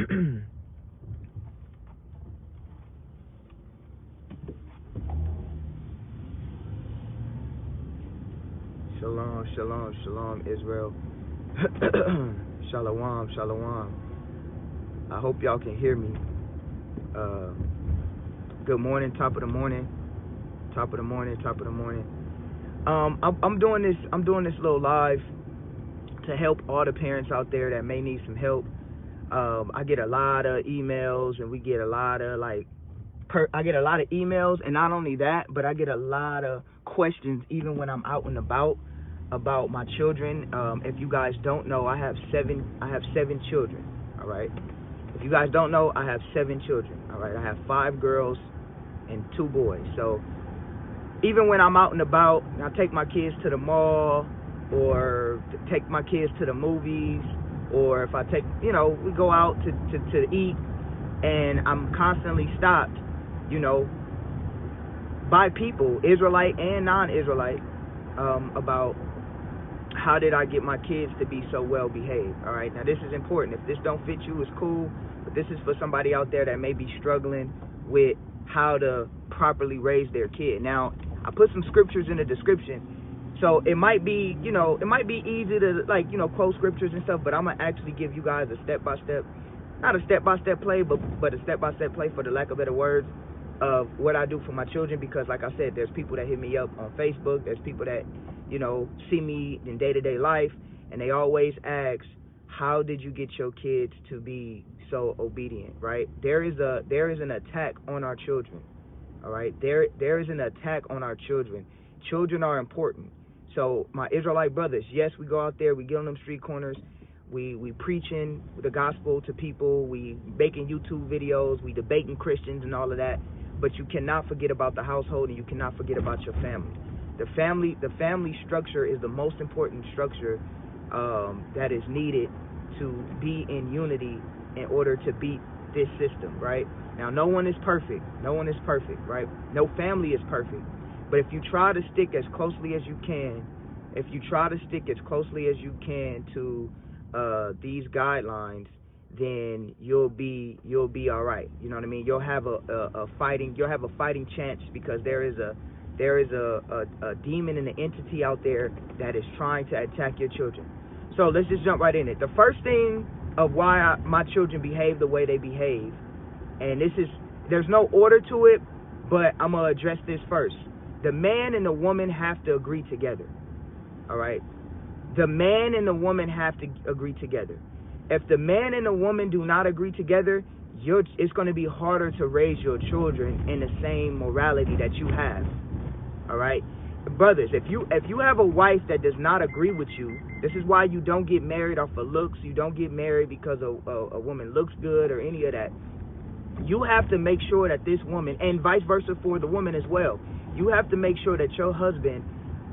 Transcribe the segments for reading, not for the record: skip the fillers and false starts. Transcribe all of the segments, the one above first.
Shalom, shalom, shalom, Israel. Shalom, shalom. I hope y'all can hear me. Good morning, top of the morning. Top of the morning, top of the morning. I'm doing this little live to help all the parents out there that may need some help. I get a lot of emails, and we get a lot of I get a lot of emails, and not only that, but I get a lot of questions even when I'm out and about my children. If you guys don't know, I have seven children. All right. If you guys don't know, I have 7 children. All right. I have 5 girls and 2 boys. So even when I'm out and about, I take my kids to the mall, or take my kids to the movies, or if I take, we go out to eat, and I'm constantly stopped, by people, Israelite and non-Israelite, about how did I get my kids to be so well behaved. All right, now this is important. If this don't fit you, it's cool, but this is for somebody out there that may be struggling with how to properly raise their kid. Now, I put some scriptures in the description, so it might be, it might be easy to quote scriptures and stuff, but I'm gonna actually give you guys a step-by-step, not a step-by-step play, but a step-by-step play, for the lack of better words, of what I do for my children. Because like I said, there's people that hit me up on Facebook, there's people that, see me in day-to-day life, and they always ask, how did you get your kids to be so obedient, right? There is an attack on our children, all right? There is an attack on our children. Children are important. So my Israelite brothers, yes, we go out there, we get on them street corners, we preaching the gospel to people, we making YouTube videos, we debating Christians and all of that, but you cannot forget about the household, and you cannot forget about your family. The family structure is the most important structure that is needed to be in unity in order to beat this system, right? Now, no one is perfect. No one is perfect, right? No family is perfect. But if you try to stick as closely as you can, to these guidelines, then you'll be all right. You know what I mean? You'll have a fighting chance, because there is a demon and an entity out there that is trying to attack your children. So let's just jump right in it. The first thing of why my children behave the way they behave, and there's no order to it, but I'm gonna address this first. The man and the woman have to agree together. All right? The man and the woman have to agree together. If the man and the woman do not agree together, it's going to be harder to raise your children in the same morality that you have. All right? Brothers, if you have a wife that does not agree with you, this is why you don't get married off of looks. You don't get married because a woman looks good or any of that. You have to make sure that this woman, and vice versa for the woman as well, you have to make sure that your husband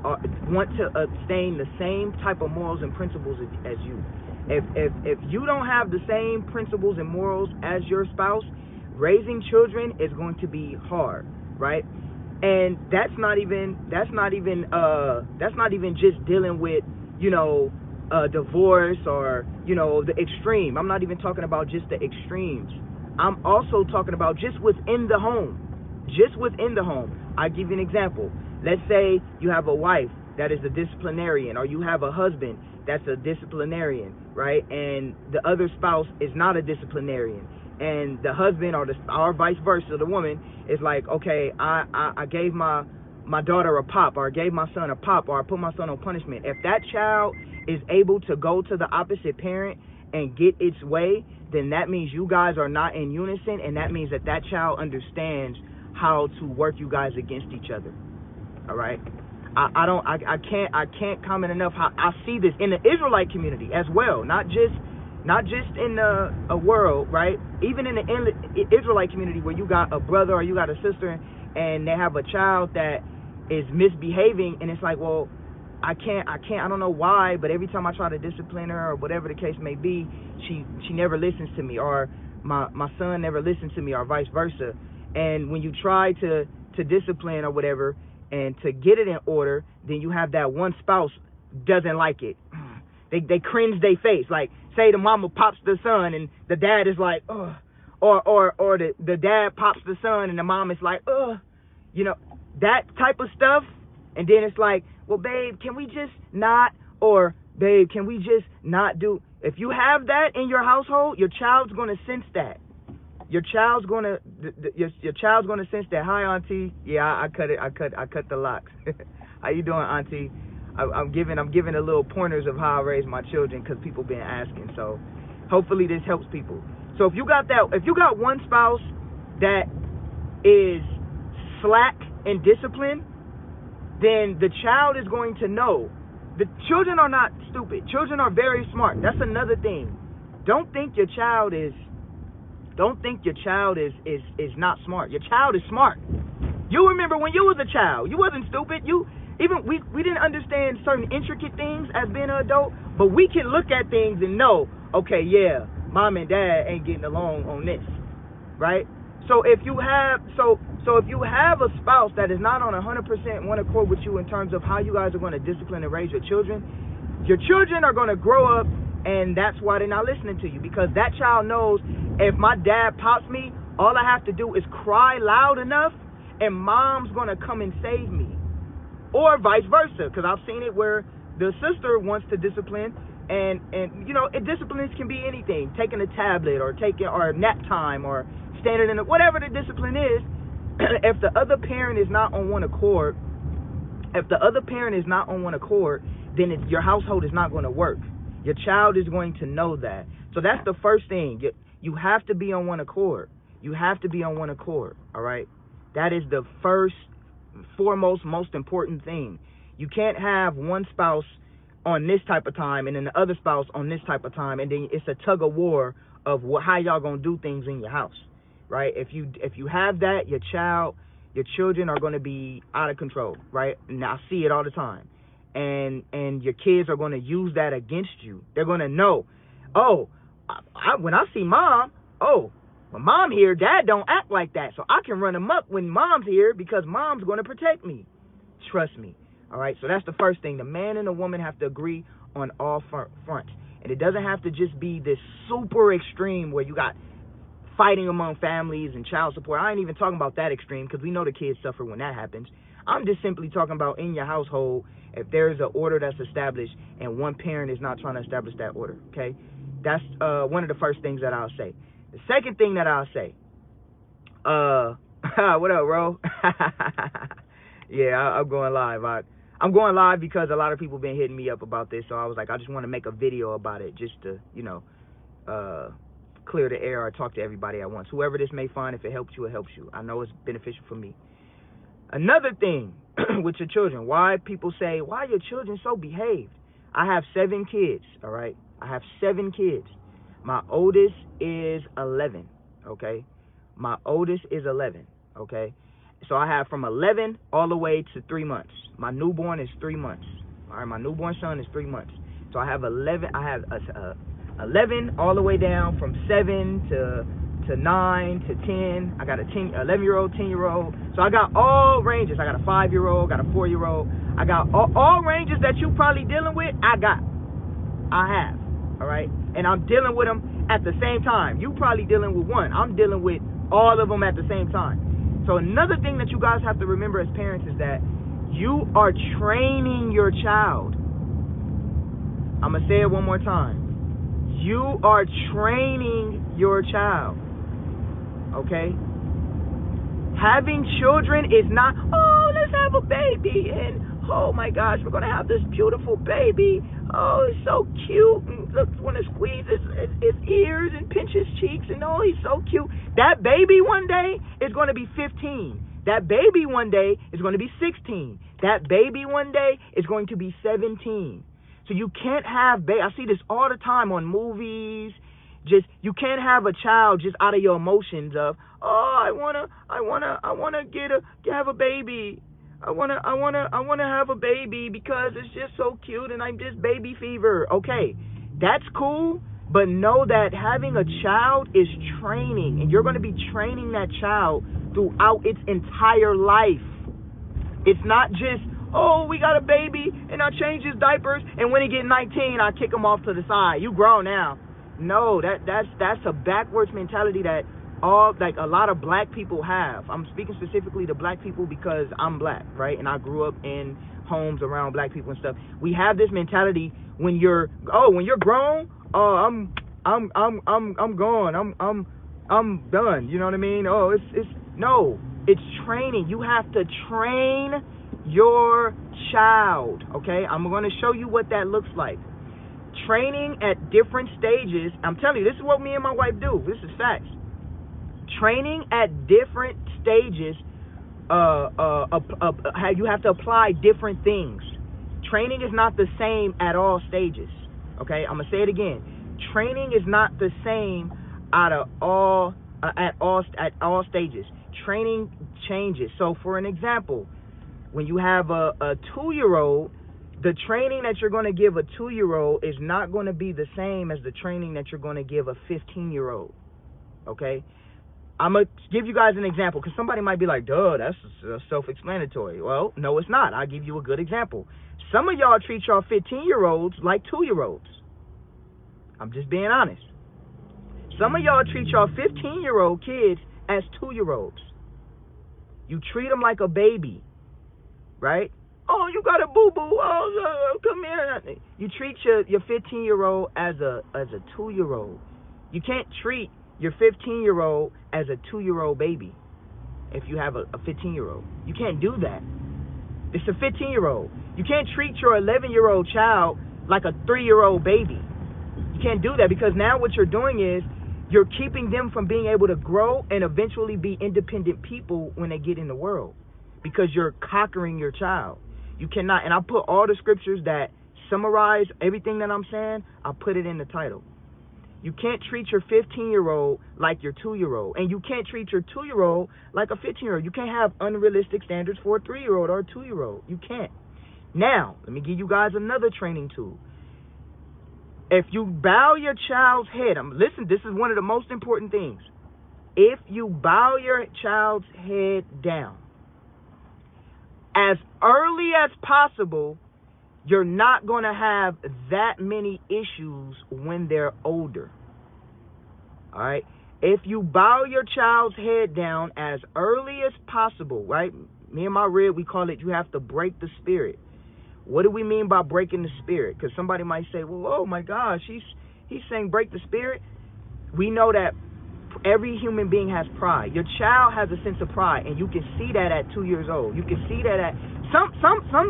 want to abstain the same type of morals and principles as you. If you don't have the same principles and morals as your spouse, raising children is going to be hard, right? And that's not even just dealing with, divorce or, the extreme. I'm not even talking about just the extremes. I'm also talking about just within the home. Just within the home. I'll give you an example. Let's say you have a wife that is a disciplinarian, or you have a husband that's a disciplinarian, right? And the other spouse is not a disciplinarian. And the husband or vice versa, the woman is like, okay, I gave my daughter a pop, or I gave my son a pop, or I put my son on punishment. If that child is able to go to the opposite parent and get its way, then that means you guys are not in unison, and that means that child understands how to work you guys against each other. All right? I can't comment enough how I see this in the Israelite community as well, not just in a world, right? Even in the Israelite community, where you got a brother or you got a sister and they have a child that is misbehaving, and it's like, well, I don't know why, but every time I try to discipline her or whatever the case may be, she never listens to me, or my son never listens to me, or vice versa. And when you try to discipline or whatever, and to get it in order, then you have that one spouse doesn't like it. they cringe their face. Like, say the mama pops the son and the dad is like, ugh. Or the dad pops the son and the mom is like, ugh. You know, that type of stuff. And then it's like, well, babe, can we just not? Or, babe, can we just not do? If you have that in your household, your child's going to sense that. Your child's gonna sense that. Hi, auntie. Yeah, I cut the locks. How you doing, auntie? I'm giving a little pointers of how I raise my children because people been asking. So hopefully this helps people. So if you got one spouse that is slack in discipline, then the child is going to know. The children are not stupid. Children are very smart. That's another thing. Don't think your child is not smart. Your child is smart. You remember when you was a child, you wasn't stupid. We didn't understand certain intricate things as being an adult, but we can look at things and know, okay, yeah, mom and dad ain't getting along on this, right? So if you have a spouse that is not on 100% one accord with you in terms of how you guys are going to discipline and raise your children are going to grow up, and that's why they're not listening to you, because that child knows, if my dad pops me, all I have to do is cry loud enough and mom's going to come and save me. Or vice versa, because I've seen it where the sister wants to discipline, and you know, disciplines can be anything. Taking a tablet or nap time or standing in whatever the discipline is. If the other parent is not on one accord, then your household is not going to work. Your child is going to know that. So that's the first thing. You have to be on one accord. All right? That is the foremost, most important thing. You can't have one spouse on this type of time and then the other spouse on this type of time, and then it's a tug of war of how y'all gonna do things in your house, right? If you have that, your children are gonna be out of control, right? And I see it all the time, and your kids are gonna use that against you. They're gonna know, when I see mom, when mom here, dad don't act like that, so I can run him up when mom's here because mom's going to protect me. Trust me. All right, so that's the first thing. The man and the woman have to agree on all fronts. And it doesn't have to just be this super extreme where you got fighting among families and child support. I ain't even talking about that extreme because we know the kids suffer when that happens. I'm just simply talking about in your household, if there's an order that's established and one parent is not trying to establish that order, okay? That's one of the first things that I'll say. The second thing that I'll say, what up, bro? Yeah, I'm going live. I'm going live because a lot of people been hitting me up about this, so I was like, I just want to make a video about it just to, clear the air or talk to everybody at once. Whoever this may find, if it helps you, it helps you. I know it's beneficial for me. Another thing with your children, why people say, why are your children so behaved? I have 7 kids, all right? I have 7 kids. My oldest is 11, okay? My oldest is 11, okay? So I have from 11 all the way to 3 months. My newborn is 3 months. All right, my newborn son is 3 months. So I have 11. I have 11 all the way down from 7 to 9 to 10. I got a 11-year-old, 10-year-old. So I got all ranges. I got a 5-year-old, got a 4-year-old. I got all ranges that you probably dealing with. I have. All right, and I'm dealing with them at the same time. You probably dealing with one. I'm dealing with all of them at the same time. So another thing that you guys have to remember as parents is that you are training your child. I'm going to say it one more time. You are training your child. Okay? Having children is not, let's have a baby, and oh my gosh, we're going to have this beautiful baby. Oh, it's so cute. And look, when it squeezes his ears and pinches cheeks, and oh, he's so cute. That baby one day is going to be 15. That baby one day is going to be 16. That baby one day is going to be 17. So you can't have, I see this all the time on movies. You can't have a child just out of your emotions of, I wanna have a baby. I wanna have a baby because it's just so cute and I'm just baby fever. Okay, that's cool, but know that having a child is training, and you're going to be training that child throughout its entire life. It's not just, oh, we got a baby, and I change his diapers, and when he get 19, I kick him off to the side. You grown now. No, that's a backwards mentality that a lot of black people have. I'm speaking specifically to black people because I'm black, right? And I grew up in homes around black people and stuff. We have this mentality when you're grown, I'm gone. I'm done. You know what I mean? Oh, it's training. You have to train your child, okay? I'm going to show you what that looks like. Training at different stages. I'm telling you, this is what me and my wife do. This is facts. Training at different stages, you have to apply different things. Training is not the same at all stages, okay? I'm going to say it again. Training is not the same at all stages. Training changes. So, for an example, when you have a 2-year-old, the training that you're going to give a 2-year-old is not going to be the same as the training that you're going to give a 15-year-old. Okay? I'm going to give you guys an example because somebody might be like, duh, that's self-explanatory. Well, no, it's not. I'll give you a good example. Some of y'all treat y'all 15-year-olds like 2-year-olds. I'm just being honest. Some of y'all treat y'all 15-year-old kids as 2-year-olds. You treat them like a baby, right? Oh, you got a boo-boo. Oh, come here. You treat your 15-year-old as a 2-year-old. You can't treat your 15-year-old as a 2-year-old baby if you have a 15-year-old. You can't do that. It's a 15-year-old. You can't treat your 11-year-old child like a 3-year-old baby. You can't do that because now what you're doing is you're keeping them from being able to grow and eventually be independent people when they get in the world because you're cockering your child. You cannot, and I put all the scriptures that summarize everything that I'm saying, I put it in the title. You can't treat your 15-year-old like your 2-year-old, and you can't treat your 2-year-old like a 15-year-old. You can't have unrealistic standards for a 3-year-old or a 2-year-old. You can't. Now, let me give you guys another training tool. If you bow your child's head, listen, this is one of the most important things. If you bow your child's head down, as early as possible, you're not going to have that many issues when they're older. All right? If you bow your child's head down as early as possible, right? Me and my rib, we call it, you have to break the spirit. What do we mean by breaking the spirit? Because somebody might say, well, oh my gosh, he's saying break the spirit. We know that every human being has pride. Your child has a sense of pride, and you can see that at 2 years old. You can see that at some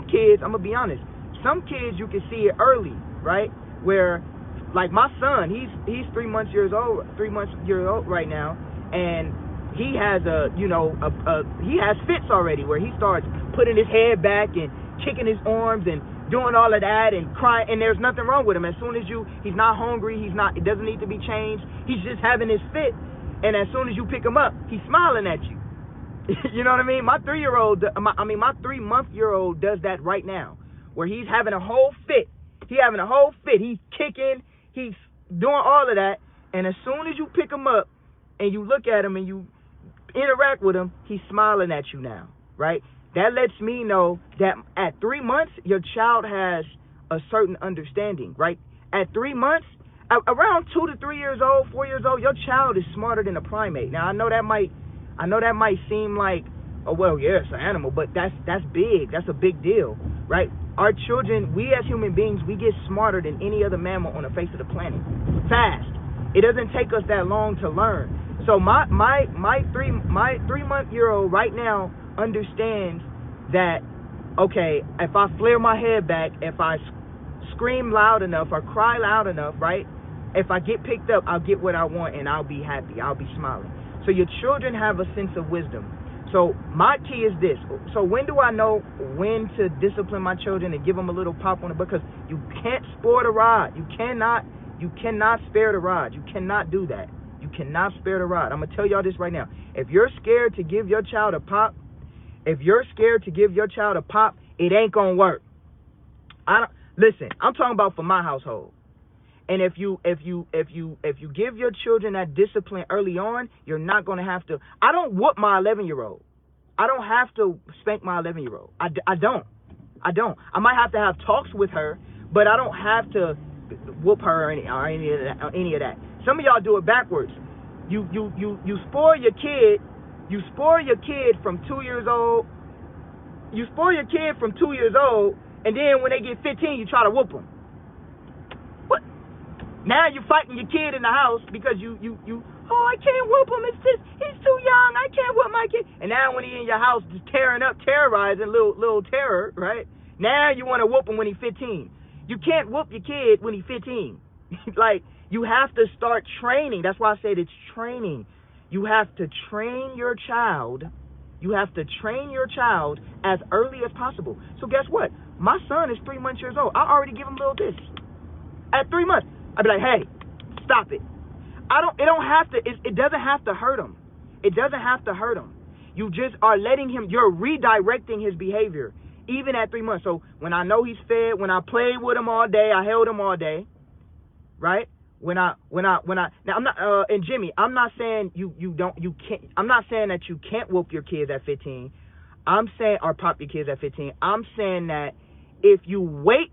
kids. I'm gonna be honest. Some kids you can see it early, right? Where, like my son, he's 3 months years old right now, and he has he has fits already where he starts putting his head back and kicking his arms and doing all of that and crying, and there's nothing wrong with him. As soon as he's not hungry, it doesn't need to be changed. He's just having his fit, and as soon as you pick him up, he's smiling at you. You know what I mean? My 3-month-year-old does that right now, where he's having a whole fit. He's kicking, he's doing all of that, and as soon as you pick him up and you look at him and you interact with him, he's smiling at you now, right? That lets me know that at 3 months, your child has a certain understanding, right? At 3 months, around 2 to 3 years old, 4 years old, your child is smarter than a primate. Now, I know that might seem like, oh, well, yeah, it's an animal, but that's big. That's a big deal, right? Our children, we as human beings, we get smarter than any other mammal on the face of the planet. Fast. It doesn't take us that long to learn. So my 3-month-year-old right now understands that, okay, if I flare my head back, if I scream loud enough or cry loud enough, right, if I get picked up, I'll get what I want and I'll be happy. I'll be smiling. So your children have a sense of wisdom. So my key is this. So when do I know when to discipline my children and give them a little pop on it? Because you can't spoil the rod. You cannot spare the rod. You cannot do that. You cannot spare the rod. I'm going to tell y'all this right now. If you're scared to give your child a pop, it ain't going to work. Listen, I'm talking about for my household. And if you give your children that discipline early on, you're not going to have to. I don't whoop my 11-year-old. I don't have to spank my 11-year-old. I don't, I don't. I might have to have talks with her, but I don't have to whoop her or any of that. Some of y'all do it backwards. You spoil your kid. You spoil your kid from 2 years old. You spoil your kid from 2 years old, and then when they get 15, you try to whoop them. What? Now you're fighting your kid in the house because you I can't whoop him. It's just he's too young. I can't whoop my kid. And now when he's in your house, just tearing up, terrorizing, little terror, right? Now you want to whoop him when he's 15. You can't whoop your kid when he's 15. Like, you have to start training. That's why I said it's training. You have to train your child. You have to train your child as early as possible. So guess what? My son is 3 months old. I already give him a little this. At 3 months, I'd be like, hey, stop it. It doesn't have to hurt him. It doesn't have to hurt him. You just are letting him, you're redirecting his behavior, even at 3 months. So when I know he's fed, when I played with him all day, I held him all day, right? Now I'm not, and Jimmy, I'm not saying I'm not saying that you can't whoop your kids at 15. I'm saying, or pop your kids at 15. I'm saying that if you wait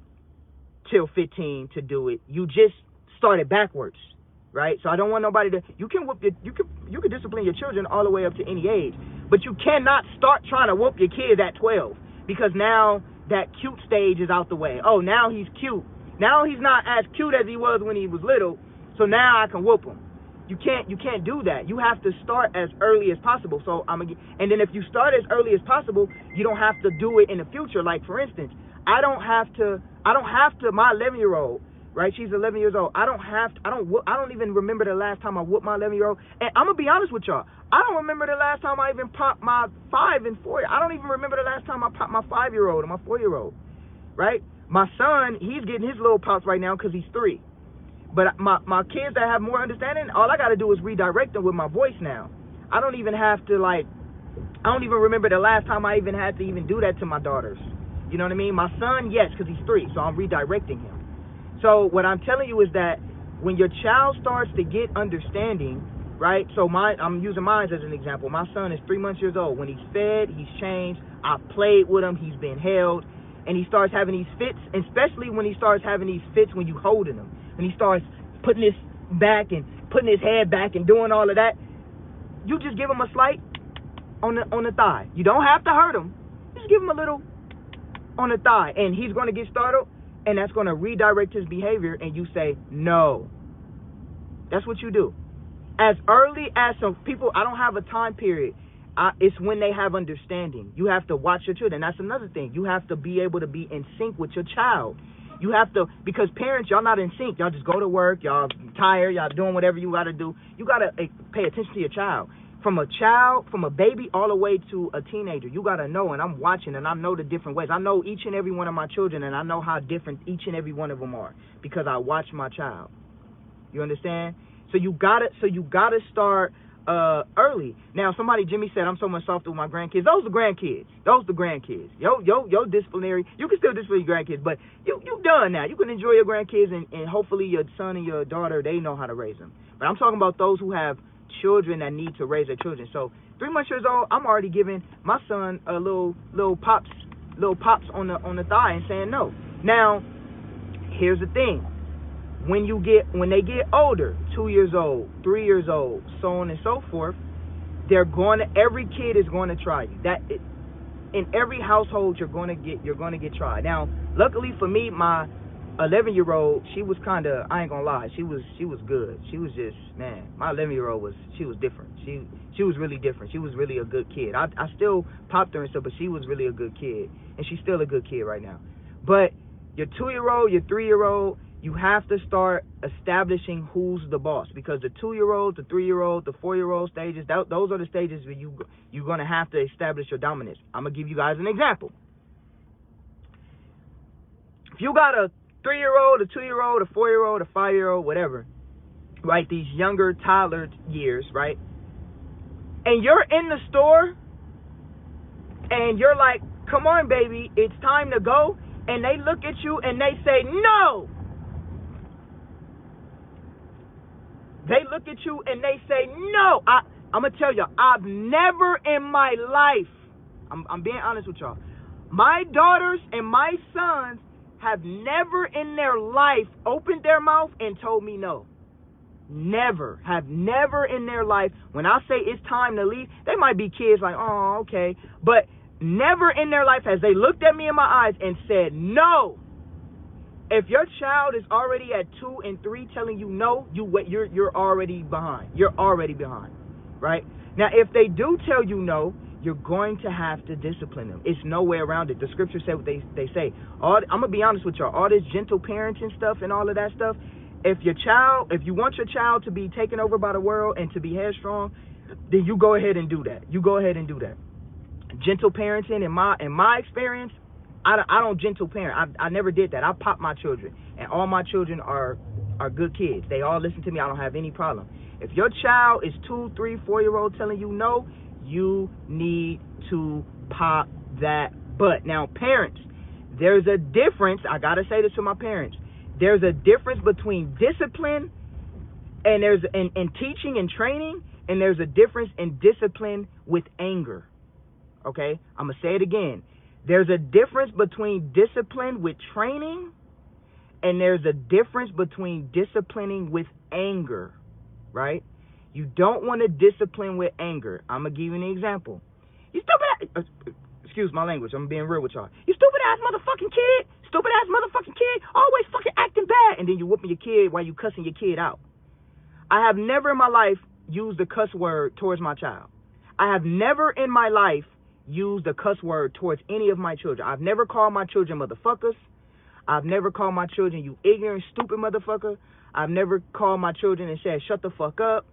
till 15 to do it, you just started backwards, right? So I don't want nobody to, you can discipline your children all the way up to any age, but you cannot start trying to whoop your kids at 12, because now that cute stage is out the way. Oh, now he's cute. Now he's not as cute as he was when he was little, so now I can whoop him. You can't do that. You have to start as early as possible. So and then if you start as early as possible, you don't have to do it in the future. Like, for instance, I don't have to, my 11-year-old, right? She's 11 years old. I don't even remember the last time I whooped my 11-year-old. And I'm going to be honest with y'all. I don't remember the last time I even popped my 5 and 4. I don't even remember the last time I popped my 5-year-old or my 4-year-old, right? My son, he's getting his little pops right now because he's 3. But my kids that have more understanding, all I got to do is redirect them with my voice now. I don't even have to, I don't even remember the last time I even had to even do that to my daughters. You know what I mean? My son, yes, because he's 3, so I'm redirecting him. So what I'm telling you is that when your child starts to get understanding, right? So I'm using mine as an example. My son is 3 months old. When he's fed, he's changed. I've played with him. He's been held. And he starts having these fits, especially when he starts having these fits when you holding him. When he starts putting his back and putting his head back and doing all of that, you just give him a slight on the thigh. You don't have to hurt him. Just give him a little on the thigh, and he's going to get startled, and that's going to redirect his behavior, and you say, no. That's what you do. As early as some people, I don't have a time period. It's when they have understanding. You have to watch your children. That's another thing. You have to be able to be in sync with your child. You have to, because parents, y'all not in sync. Y'all just go to work. Y'all tired. Y'all doing whatever you got to do. You got to pay attention to your child. From a baby all the way to a teenager, you got to know, and I'm watching, and I know the different ways. I know each and every one of my children, and I know how different each and every one of them are because I watch my child. You understand? So you gotta start early. Now, Jimmy said, I'm so much softer with my grandkids. Those are grandkids. Yo disciplinary. You can still discipline your grandkids, but you done now. You can enjoy your grandkids, and hopefully your son and your daughter, they know how to raise them. But I'm talking about those who have children that need to raise their children. So 3 months old, I'm already giving my son a little pops on the thigh and saying no. Now, here's the thing. When they get older, 2 years old, 3 years old, so on and so forth, every kid is going to try you. In every household you're going to get tried. Now, luckily for me, my 11-year-old, she was kind of, I ain't gonna lie, she was good. She was just, man, my 11-year-old was different. She was really different. She was really a good kid. I still popped her and stuff, but she was really a good kid, and she's still a good kid right now. But your 2-year-old, your 3-year-old, you have to start establishing who's the boss, because the 2-year-old, the 3-year-old, the 4-year-old stages, those are the stages where you're going to have to establish your dominance. I'm going to give you guys an example. If you got a 3-year-old, a 2-year-old, a 4-year-old, a 5-year-old, whatever, right, these younger toddler years, right, and you're in the store, and you're like, come on, baby, it's time to go, and they look at you and they say, no! They look at you and they say, no. I'm going to tell you, I've never in my life, I'm being honest with y'all, My daughters and my sons have never in their life opened their mouth and told me no. Never. Have never in their life. When I say it's time to leave, they might be kids like, oh, okay. But never in their life has they looked at me in my eyes and said no. If your child is already at 2 and 3 telling you no, you're already behind. You're already behind, right? Now, if they do tell you no, you're going to have to discipline them. It's no way around it. The scriptures say what they say. I'm going to be honest with y'all. All this gentle parenting stuff and all of that stuff, if you want your child to be taken over by the world and to be headstrong, then you go ahead and do that. You go ahead and do that. Gentle parenting, in my experience, I don't gentle parent. I never did that. I pop my children, and all my children are good kids. They all listen to me. I don't have any problem. If your child is 2, 3, 4-year-old telling you no, you need to pop that butt. Now, parents, there's a difference. I gotta say this to my parents. There's a difference between discipline and in teaching and training, and there's a difference in discipline with anger. Okay, I'm gonna say it again. There's a difference between discipline with training, and there's a difference between disciplining with anger, right? You don't want to discipline with anger. I'm going to give you an example. You stupid excuse my language, I'm being real with y'all. You stupid ass motherfucking kid, always fucking acting bad, and then you whooping your kid while you cussing your kid out. I have never in my life used a cuss word towards my child. I have never in my life used a cuss word towards any of my children. I've never called my children motherfuckers. I've never called my children you ignorant, stupid motherfucker. I've never called my children and said, shut the fuck up.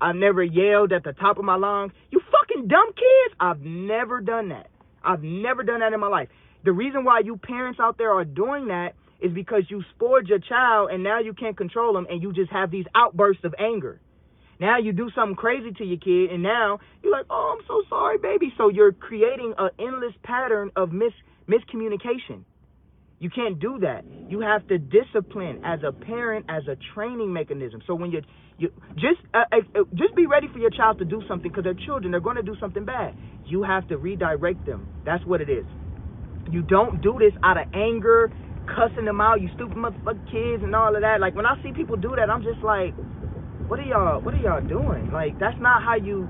I've never yelled at the top of my lungs, you fucking dumb kids. I've never done that. I've never done that in my life. The reason why you parents out there are doing that is because you spoiled your child and now you can't control them and you just have these outbursts of anger. Now you do something crazy to your kid and now you're like, oh, I'm so sorry, baby. So you're creating an endless pattern of miscommunication. You can't do that. You have to discipline as a parent, as a training mechanism. So when you just be ready for your child to do something, because they're children. They're going to do something bad. You have to redirect them. That's what it is. You don't do this out of anger, cussing them out, you stupid motherfucking kids and all of that. Like when I see people do that, I'm just like, what are y'all doing? Like that's not how you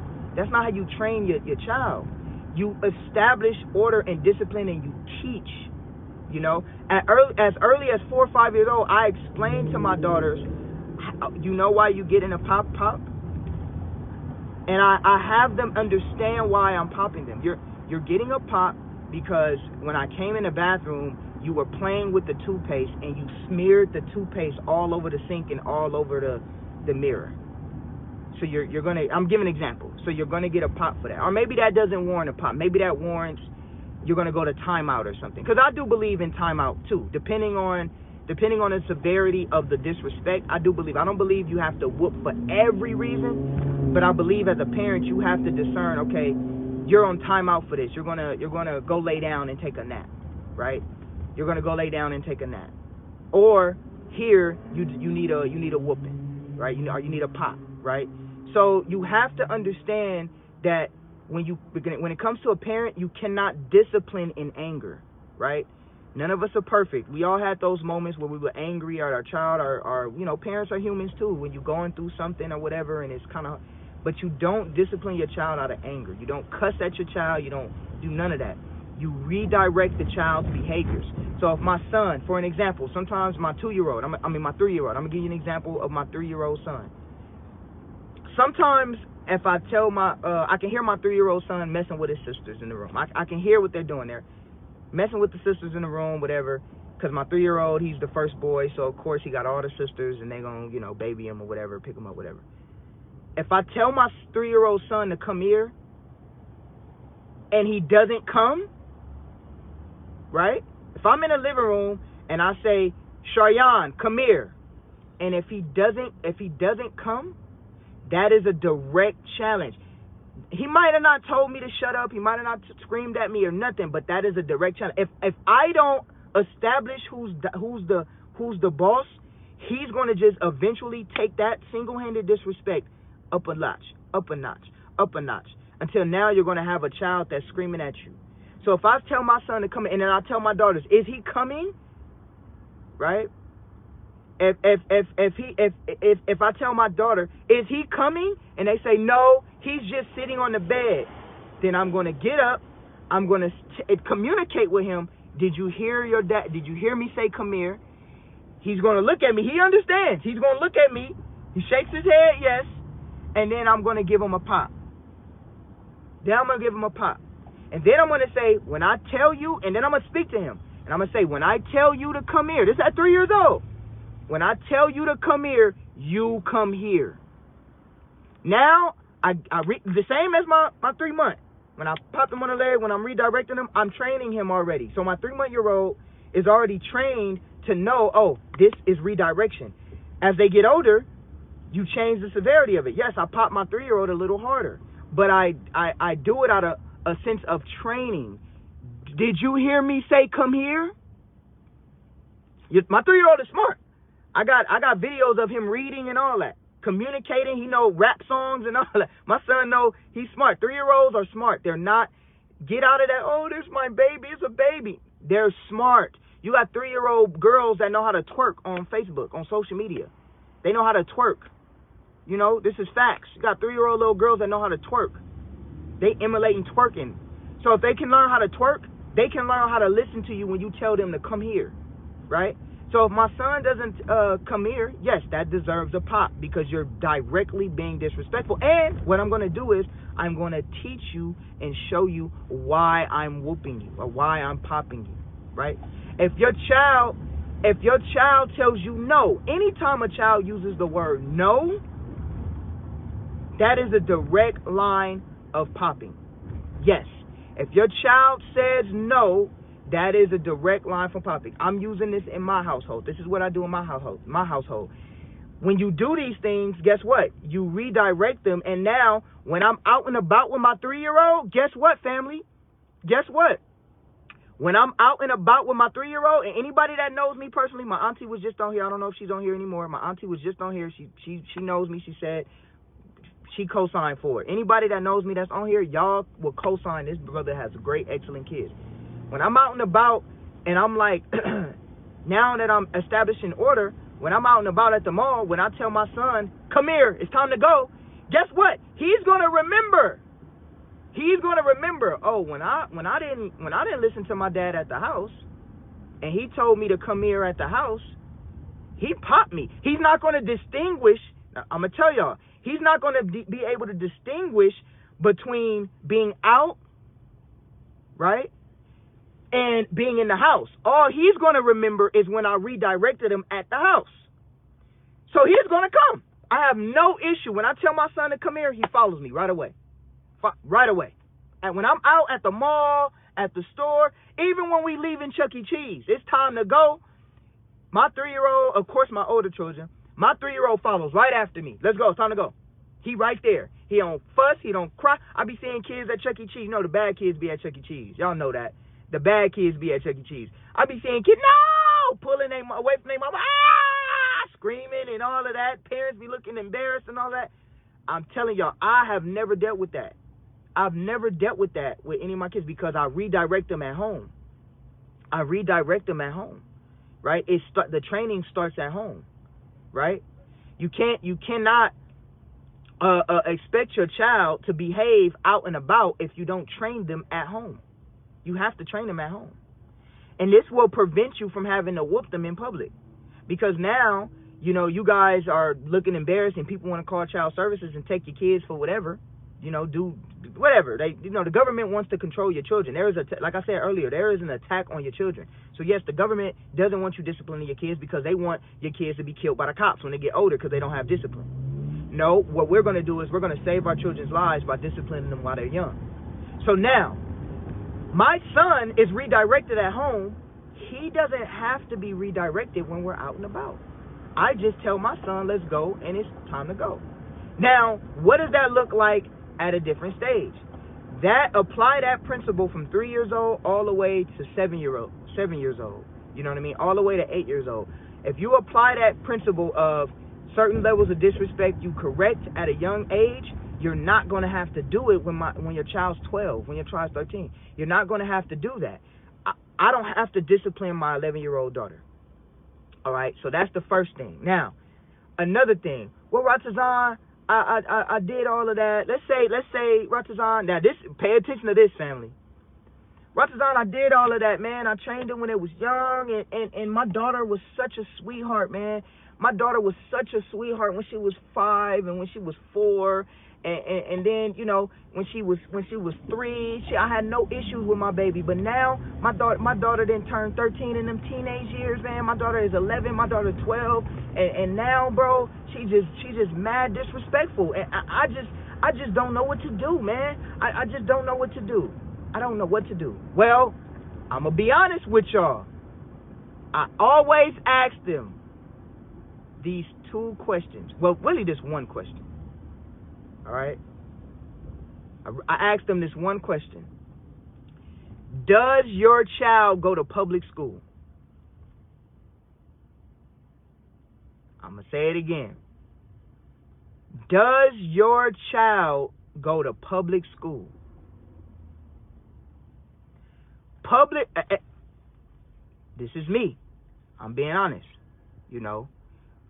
train your child. You establish order and discipline and you teach. You know, as early as 4 or 5 years old, I explained to my daughters, you know why you get in a pop? And I have them understand why I'm popping them. You're getting a pop because when I came in the bathroom, you were playing with the toothpaste and you smeared the toothpaste all over the sink and all over the mirror. So you're gonna, I'm giving an example. So you're gonna get a pop for that. Or maybe that doesn't warrant a pop. Maybe that warrants you're going to go to timeout or something. Because I do believe in timeout too. Depending on the severity of the disrespect, I don't believe you have to whoop for every reason. But I believe as a parent, you have to discern, okay, you're on timeout for this. You're going to go lay down and take a nap, right? You're going to go lay down and take a nap. Or here, you need a whooping, right? Or you need a pop, right? So you have to understand that when it comes to a parent, you cannot discipline in anger, right? None of us are perfect. We all had those moments where we were angry at our child, or parents are humans too. When you're going through something or whatever, and it's kind of, but you don't discipline your child out of anger. You don't cuss at your child. You don't do none of that. You redirect the child's behaviors. So if my son, for an example, sometimes my 3-year-old, I'm gonna give you an example of my 3-year-old son. Sometimes if I tell I can hear my 3-year-old son messing with his sisters in the room. I can hear what they're doing. They're messing with the sisters in the room, whatever. Because my 3-year-old, he's the first boy, so of course he got all the sisters, and they gonna, baby him or whatever, pick him up, whatever. If I tell my 3-year-old son to come here, and he doesn't come, right? If I'm in the living room and I say, Sharyan, come here, and if he doesn't come, that is a direct challenge. He might have not told me to shut up. He might have not screamed at me or nothing, but that is a direct challenge. If I don't establish who's the boss, he's going to just eventually take that single-handed disrespect up a notch, until now you're going to have a child that's screaming at you. So if I tell my son to come in, and then I tell my daughters, is he coming? Right? If I tell my daughter, is he coming? And they say, no, he's just sitting on the bed. Then I'm going to get up. I'm going to communicate with him. Did you hear your dad? Did you hear me say, come here? He's going to look at me. He understands. He's going to look at me. He shakes his head, yes. And then I'm going to give him a pop. Then I'm going to give him a pop. And then I'm going to say, when I tell you, and then I'm going to speak to him. And I'm going to say, when I tell you to come here, this is at 3 years old. When I tell you to come here, you come here. Now, I the same as my 3 month. When I pop him on the leg, when I'm redirecting him, I'm training him already. So my 3-month-year-old is already trained to know, oh, this is redirection. As they get older, you change the severity of it. Yes, I pop my 3-year-old a little harder, but I do it out of a sense of training. Did you hear me say, come here? My 3-year-old is smart. I got videos of him reading and all that, communicating. He know rap songs and all that. My son know he's smart. 3-year-olds are smart. They're not, get out of that, oh, this is my baby, it's a baby. They're smart. You got 3-year-old girls that know how to twerk on Facebook, on social media. They know how to twerk. You know, this is facts. You got 3-year-old little girls that know how to twerk. They emulating twerking. So if they can learn how to twerk, they can learn how to listen to you when you tell them to come here, right? So if my son doesn't come here, yes, that deserves a pop because you're directly being disrespectful. And what I'm going to do is I'm going to teach you and show you why I'm whooping you or why I'm popping you, right? If your child tells you no, anytime a child uses the word no, that is a direct line of popping. Yes. If your child says no, that is a direct line from popping. I'm using this in my household. This is what I do in my household. When you do these things, guess what? You redirect them. And now, when I'm out and about with my 3-year-old, guess what, family? Guess what? When I'm out and about with my 3-year-old, and anybody that knows me personally, my auntie was just on here. I don't know if she's on here anymore. My auntie was just on here. She knows me. She said she co-signed for it. Anybody that knows me that's on here, y'all will co-sign. This brother has great, excellent kids. When I'm out and about and I'm like, now that I'm establishing order, when I'm out and about at the mall, when I tell my son, come here, it's time to go, guess what? He's going to remember. He's going to remember, oh, when I didn't listen to my dad at the house and he told me to come here at the house, he popped me. He's not going to distinguish. I'm going to tell y'all, he's not going to be able to distinguish between being out, right, and being in the house. All he's going to remember is when I redirected him at the house. So he's going to come. I have no issue. When I tell my son to come here, he follows me right away. Right away. And when I'm out at the mall, at the store, even when we leaving Chuck E. Cheese, it's time to go. My 3-year-old, of course my older children, my 3-year-old follows right after me. Let's go. It's time to go. He right there. He don't fuss. He don't cry. I be seeing kids at Chuck E. Cheese. You know, the bad kids be at Chuck E. Cheese. Y'all know that. The bad kids be at Chuck E. Cheese. I be seeing kids, no, pulling them away from their mama, screaming and all of that. Parents be looking embarrassed and all that. I'm telling y'all, I have never dealt with that. I've never dealt with that with any of my kids because I redirect them at home. I redirect them at home, right? The training starts at home, right? You cannot expect your child to behave out and about if you don't train them at home. You have to train them at home. And this will prevent you from having to whoop them in public. Because now, you know, you guys are looking embarrassed and people want to call child services and take your kids for whatever, you know, do whatever. The government wants to control your children. There is like I said earlier, there is an attack on your children. So yes, the government doesn't want you disciplining your kids because they want your kids to be killed by the cops when they get older because they don't have discipline. No, what we're going to do is we're going to save our children's lives by disciplining them while they're young. So now, my son is redirected at home. He doesn't have to be redirected when we're out and about. I just tell my son, let's go, and it's time to go. Now, what does that look like at a different stage? Apply that principle from 3 years old all the way to 7 years old. You know what I mean? All the way to 8 years old. If you apply that principle of certain levels of disrespect you correct at a young age, You're not going to have to do it when your child's 12, when your child's 13. You're not going to have to do that. I don't have to discipline my 11-year-old daughter. All right, so that's the first thing. Now, another thing. Well, Ratazan, I did all of that. Let's say Ratazan. Now, pay attention to this, family. Ratazan, I did all of that, man. I trained him when it was young, and my daughter was such a sweetheart, man. My daughter was such a sweetheart when she was 5 and when she was 4. And then, you know, when she was 3, I had no issues with my baby. But now my daughter didn't turn 13 in them teenage years, man. My daughter is 11, my daughter 12, and now, bro, she just mad disrespectful. And I just don't know what to do, man. I just don't know what to do. I don't know what to do. Well, I'm gonna be honest with y'all. I always ask them these 2 questions. Well, really, just one question. All right? I asked them this one question. Does your child go to public school? I'm going to say it again. Does your child go to public school? This is me. I'm being honest. You know,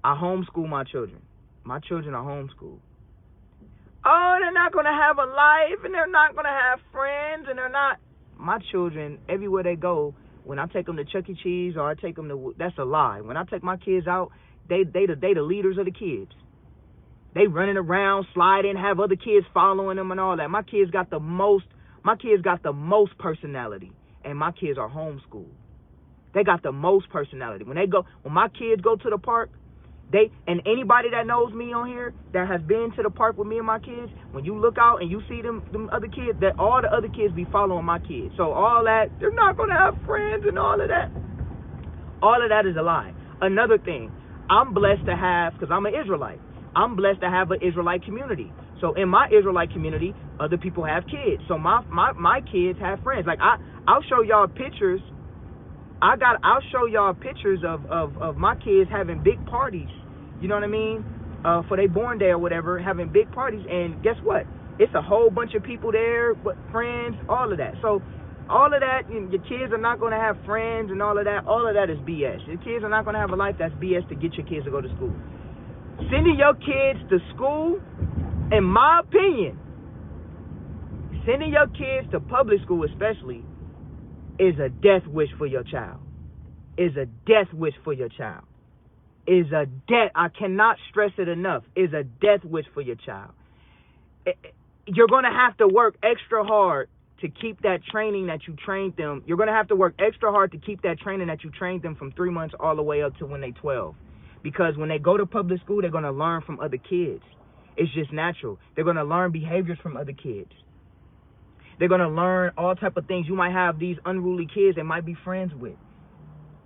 I homeschool my children. My children are homeschooled. Oh, they're not going to have a life, and they're not going to have friends, and they're not. My children, everywhere they go, when I take them to Chuck E. Cheese or I take them to, that's a lie. When I take my kids out, they the leaders of the kids. They running around, sliding, have other kids following them and all that. My kids got the most personality, and my kids are homeschooled. They got the most personality. When my kids go to the park, and anybody that knows me on here that has been to the park with me and my kids, when you look out and you see them other kids, that all the other kids be following my kids. So all that, they're not going to have friends and all of that. All of that is a lie. Another thing, I'm blessed to have, because I'm an Israelite, I'm blessed to have an Israelite community. So in my Israelite community, other people have kids. So my kids have friends. Like I'll show y'all pictures. I'll show y'all pictures of my kids having big parties. You know what I mean? For their born day or whatever, having big parties. And guess what? It's a whole bunch of people there, friends, all of that. So all of that, your kids are not going to have friends and all of that is BS. Your kids are not going to have a life. That's BS to get your kids to go to school. Sending your kids to school, in my opinion, sending your kids to public school especially, is a death wish for your child. Is a death wish for your child. Is a death, I cannot stress it enough, is a death wish for your child. You're going to have to work extra hard to keep that training that you trained them. You're going to have to work extra hard to keep that training that you trained them from 3 months all the way up to when they're 12. Because when they go to public school, they're going to learn from other kids. It's just natural. They're going to learn behaviors from other kids. They're going to learn all type of things. You might have these unruly kids they might be friends with.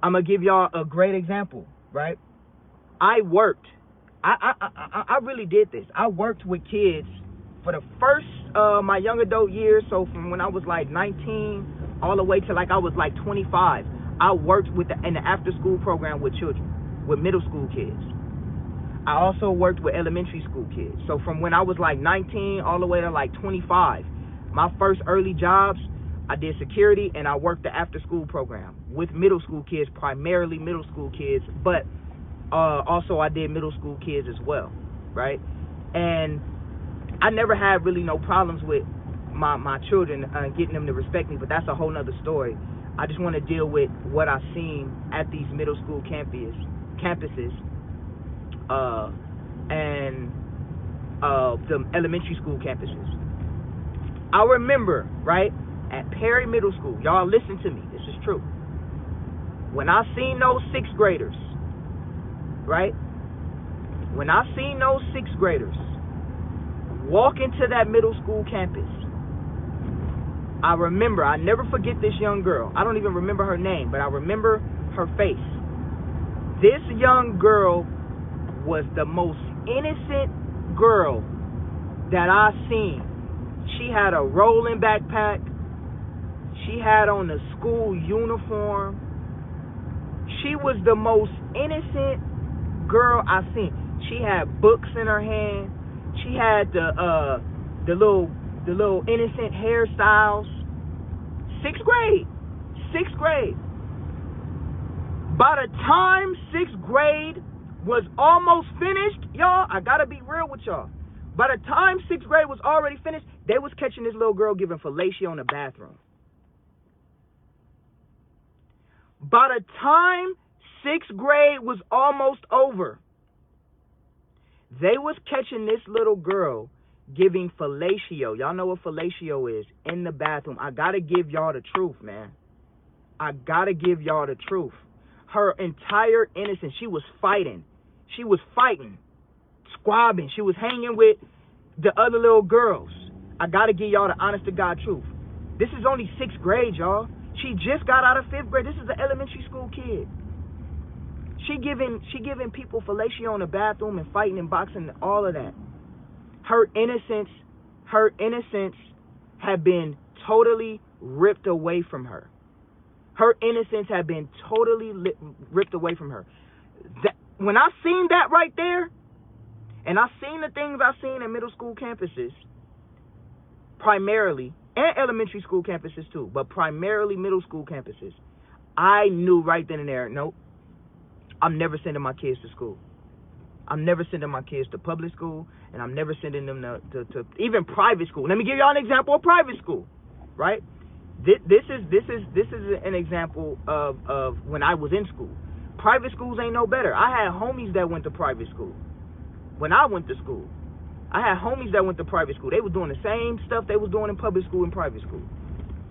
I'm going to give y'all a great example, right? I really did this. I worked with kids for the first, my young adult years. So from when I was like 19 all the way to like I was like 25, I worked in the after school program with children, with middle school kids. I also worked with elementary school kids. So from when I was like 19 all the way to like 25, my first early jobs, I did security and I worked the after school program with middle school kids, primarily middle school kids, but also I did middle school kids as well, right? And I never had really no problems with my children getting them to respect me, but that's a whole nother story. I just want to deal with what I've seen at these middle school campuses, and the elementary school campuses. I remember, right, at Perry Middle School, y'all listen to me, this is true. When I seen those 6th graders, right, when I seen those 6th graders walk into that middle school campus, I remember, I never forget this young girl. I don't even remember her name, but I remember her face. This young girl was the most innocent girl that I've seen. She had a rolling backpack. She had on a school uniform. She was the most innocent girl I've seen. She had books in her hand. She had the little innocent hairstyles. 6th grade. 6th grade. By the time 6th grade was almost finished, y'all, I gotta be real with y'all. By the time 6th grade was already finished, they was catching this little girl giving fellatio in the bathroom. By the time 6th grade was almost over, they was catching this little girl giving fellatio. Y'all know what fellatio is, in the bathroom. I gotta give y'all the truth, man. I gotta give y'all the truth. Her entire innocence, she was fighting. She was fighting, squabbing. She was hanging with the other little girls. I gotta give y'all the honest to God truth. This is only 6th grade, y'all. She just got out of 5th grade. This is an elementary school kid. She giving people fellatio in the bathroom and fighting and boxing and all of that. Her innocence had been totally ripped away from her. Her innocence had been totally ripped away from her. When I seen that right there, and I seen the things I seen in middle school campuses, primarily, and elementary school campuses too, but primarily middle school campuses, I knew right then and there, nope, I'm never sending my kids to school. I'm never sending my kids to public school, and I'm never sending them to even private school. Let me give y'all an example of private school, right? This is an example of when I was in school. Private schools ain't no better. I had homies that went to private school when I went to school. I had homies that went to private school. They were doing the same stuff they was doing in public school and private school,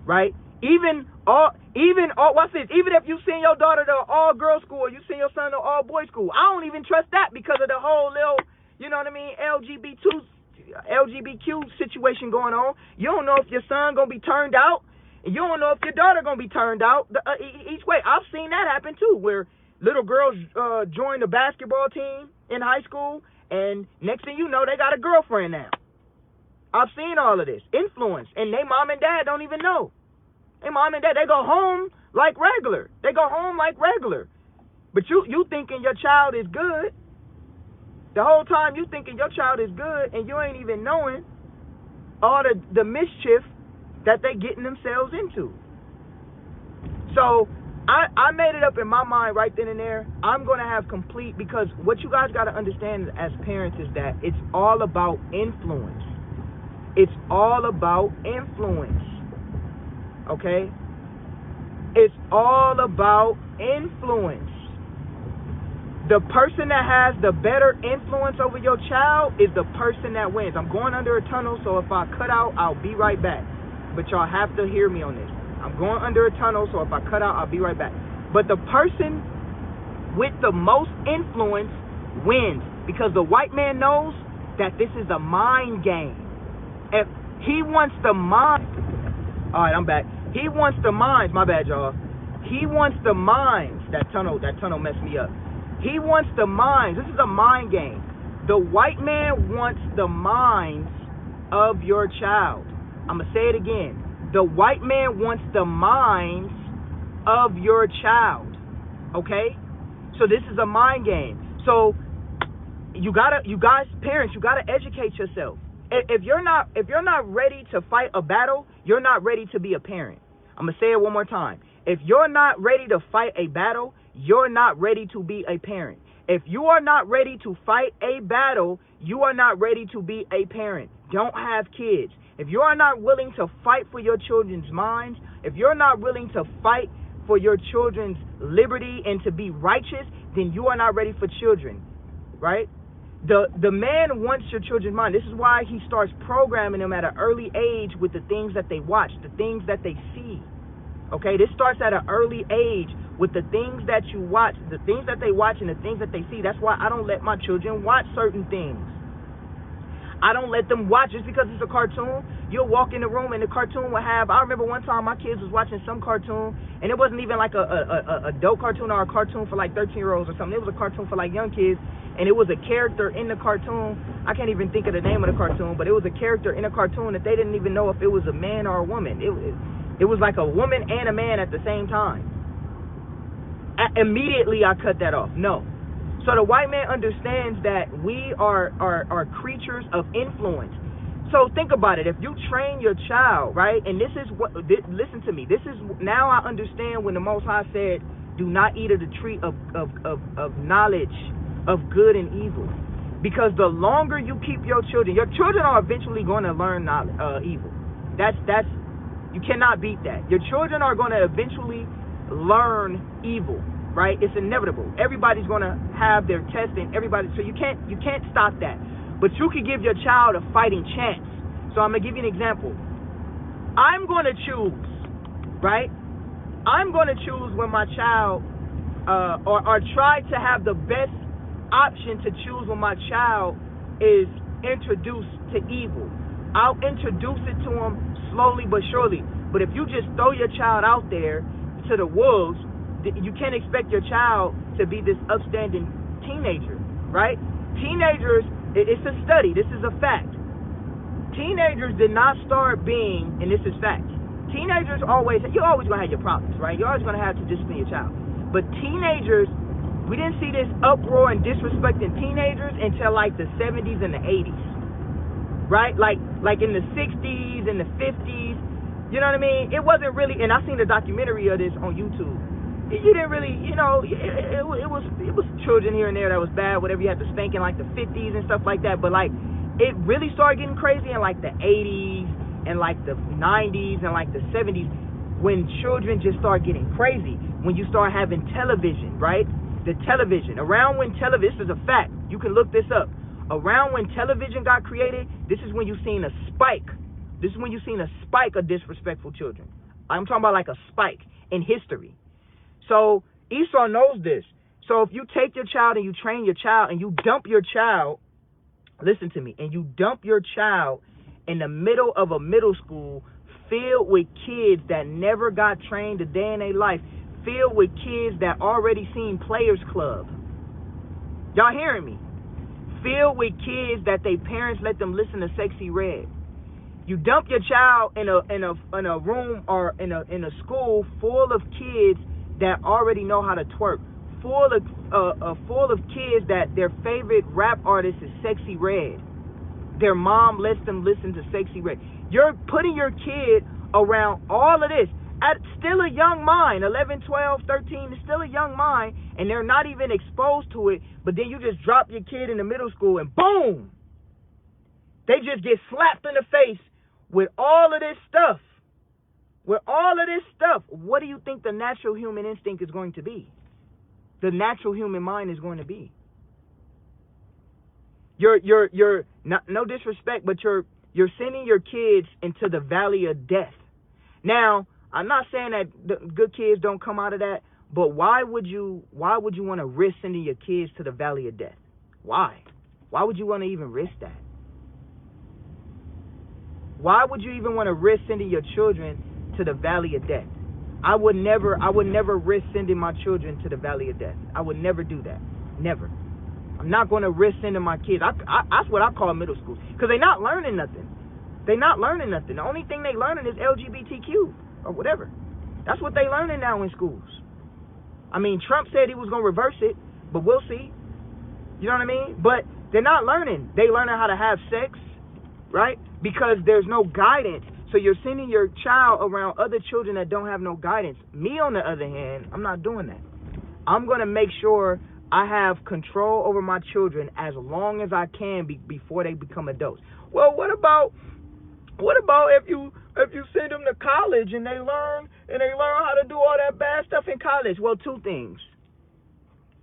right? Even watch this. Even if you send your daughter to an all-girl school or you send your son to an all-boy school, I don't even trust that because of the whole little, you know what I mean, LGBTQ situation going on. You don't know if your son gonna be turned out, and you don't know if your daughter gonna be turned out. Each way, I've seen that happen too, where little girls join the basketball team in high school, and next thing you know, they got a girlfriend now. I've seen all of this influence, and they mom and dad don't even know. Hey, mom and dad, they go home like regular. But you thinking your child is good. The whole time you thinking your child is good, and you ain't even knowing all the mischief that they getting themselves into. So I made it up in my mind right then and there. I'm going to have complete, because what you guys got to understand as parents is that it's all about influence. It's all about influence. Okay? It's all about influence. The person that has the better influence over your child is the person that wins. I'm going under a tunnel, so if I cut out, I'll be right back. But y'all have to hear me on this. I'm going under a tunnel, so if I cut out, I'll be right back. But the person with the most influence wins, because the white man knows that this is a mind game. If he wants the mind... All right, I'm back. He wants the minds. My bad, y'all. He wants the minds. That tunnel messed me up. He wants the minds. This is a mind game. The white man wants the minds of your child. I'm going to say it again. The white man wants the minds of your child. Okay? So this is a mind game. So you guys, parents, you gotta educate yourself. If you're not ready to fight a battle, you're not ready to be a parent. I'm gonna say it one more time. If you're not ready to fight a battle, you're not ready to be a parent. If you are not ready to fight a battle, you are not ready to be a parent. Don't have kids. If you are not willing to fight for your children's minds, if you're not willing to fight for your children's liberty and to be righteous, then you are not ready for children, right? The man wants your children's mind. This is why he starts programming them at an early age with the things that they watch, the things that they see. Okay, this starts at an early age with the things that you watch, the things that they watch and the things that they see. That's why I don't let my children watch certain things. I don't let them watch just because it's a cartoon. You'll walk in the room and the cartoon will have, I remember one time my kids was watching some cartoon, and it wasn't even like a adult cartoon or a cartoon for like 13-year-olds or something. It was a cartoon for like young kids, and it was a character in the cartoon. I can't even think of the name of the cartoon, but it was a character in a cartoon that they didn't even know if it was a man or a woman. It was like a woman and a man at the same time. Immediately I cut that off. No. So the white man understands that we are creatures of influence. So think about it. If you train your child, right, and this is what, listen to me. This is, now I understand when the Most High said, do not eat of the tree of knowledge of good and evil. Because the longer you keep your children are eventually going to learn evil. That's you cannot beat that. Your children are going to eventually learn evil, right? It's inevitable. Everybody's going to have their testing. So you can't stop that. But you can give your child a fighting chance. So I'm going to give you an example. I'm going to choose, right? I'm going to choose when my child, or try to have the best option to choose when my child is introduced to evil. I'll introduce it to him slowly but surely. But if you just throw your child out there to the wolves, you can't expect your child to be this upstanding teenager, right? Teenagers, it's a study, this is a fact. Teenagers did not start being, and this is fact, teenagers you're always going to have your problems, right? You're always going to have to discipline your child. But teenagers, we didn't see this uproar and disrespect in teenagers until like the 70s and the 80s, right? Like in the 60s and the 50s, you know what I mean? It wasn't really, and I seen the documentary of this on YouTube. You didn't really, it was children here and there that was bad, whatever. You had to spank in like the 50s and stuff like that. But like, it really started getting crazy in like the 80s and like the 90s and like the 70s, when children just start getting crazy. When you start having television, right? The television. Around when television, this is a fact. You can look this up. Around when television got created, this is when you seen a spike. This is when you seen a spike of disrespectful children. I'm talking about like a spike in history. So Esau knows this. So if you take your child and you train your child and you dump your child, listen to me, and you dump your child in the middle of a middle school filled with kids that never got trained a day in their life, filled with kids that already seen Players Club. Y'all hearing me? Filled with kids that their parents let them listen to Sexy Red. You dump your child in a room or in a school full of kids that already know how to twerk, full of kids that their favorite rap artist is Sexy Red. Their mom lets them listen to Sexy Red. You're putting your kid around all of this at still a young mind, 11, 12, 13, is still a young mind, and they're not even exposed to it. But then you just drop your kid in the middle school and boom, they just get slapped in the face with all of this stuff. With all of this stuff, what do you think the natural human instinct is going to be? The natural human mind is going to be. You're not, no disrespect, but you're sending your kids into the valley of death. Now, I'm not saying that the good kids don't come out of that, but why would you want to risk sending your kids to the valley of death? Why? Why would you want to even risk that? Why would you even want to risk sending your children to the valley of death? I would never risk sending my children to the valley of death. I would never do that. Never. I'm not going to risk sending my kids. That's what I call middle school, because they're not learning nothing. They're not learning nothing. The only thing they learning is LGBTQ or whatever. That's what they learning now in schools. I mean, Trump said he was going to reverse it, but we'll see. You know what I mean? But they're not learning. They learning how to have sex, right? Because there's no guidance. So you're sending your child around other children that don't have no guidance. Me, on the other hand, I'm not doing that. I'm going to make sure I have control over my children as long as I can before they become adults. Well, what about if you send them to college and they learn how to do all that bad stuff in college? Well, two things.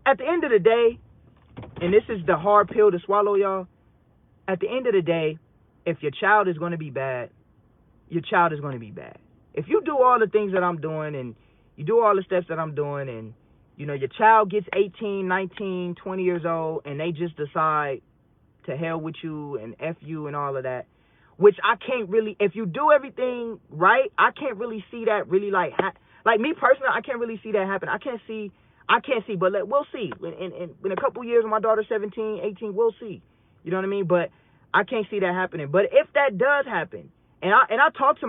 At the end of the day, and this is the hard pill to swallow, y'all. At the end of the day, if your child is going to be bad, your child is going to be bad. If you do all the things that I'm doing and you do all the steps that I'm doing, and your child gets 18, 19, 20 years old and they just decide to hell with you and F you and all of that, which I can't really, if you do everything right, I can't really see that really like me personally, I can't really see that happen. I can't see, but we'll see. In a couple years when my daughter's 17, 18, we'll see. You know what I mean? But I can't see that happening. But if that does happen, and I talk to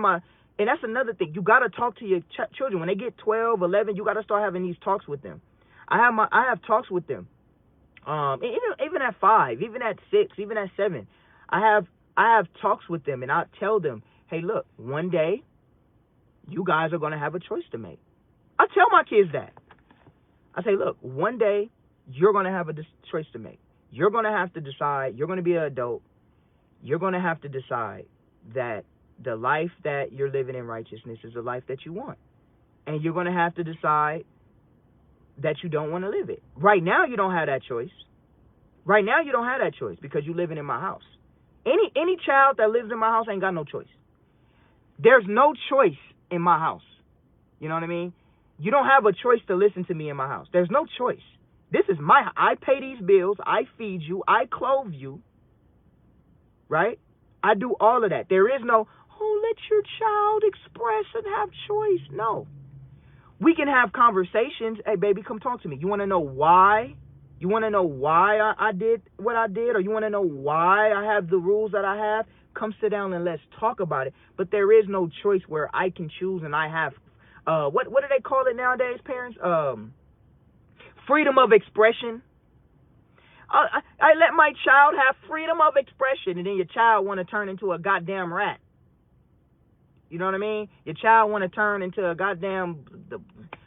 and that's another thing. You got to talk to your children. When they get 12, 11, you got to start having these talks with them. I have talks with them. Even at 5, even at 6, even at 7. I have I have talks with them, and I tell them, hey, look, one day you guys are going to have a choice to make. I tell my kids that. I say, look, one day you're going to have a choice to make. You're going to have to decide. You're going to be an adult. You're going to have to decide that the life that you're living in righteousness is the life that you want. And you're going to have to decide that you don't want to live it. Right now, you don't have that choice. Right now, you don't have that choice because you're living in my house. Any child that lives in my house ain't got no choice. There's no choice in my house. You know what I mean? You don't have a choice to listen to me in my house. There's no choice. This is I pay these bills. I feed you. I clothe you. Right? I do all of that. There is no, let your child express and have choice. No. We can have conversations. Hey, baby, come talk to me. You want to know why? You want to know why I did what I did? Or you want to know why I have the rules that I have? Come sit down and let's talk about it. But there is no choice where I can choose and I have, what do they call it nowadays, parents? Freedom of expression. I let my child have freedom of expression, and then your child want to turn into a goddamn rat. You know what I mean? Your child want to turn into a goddamn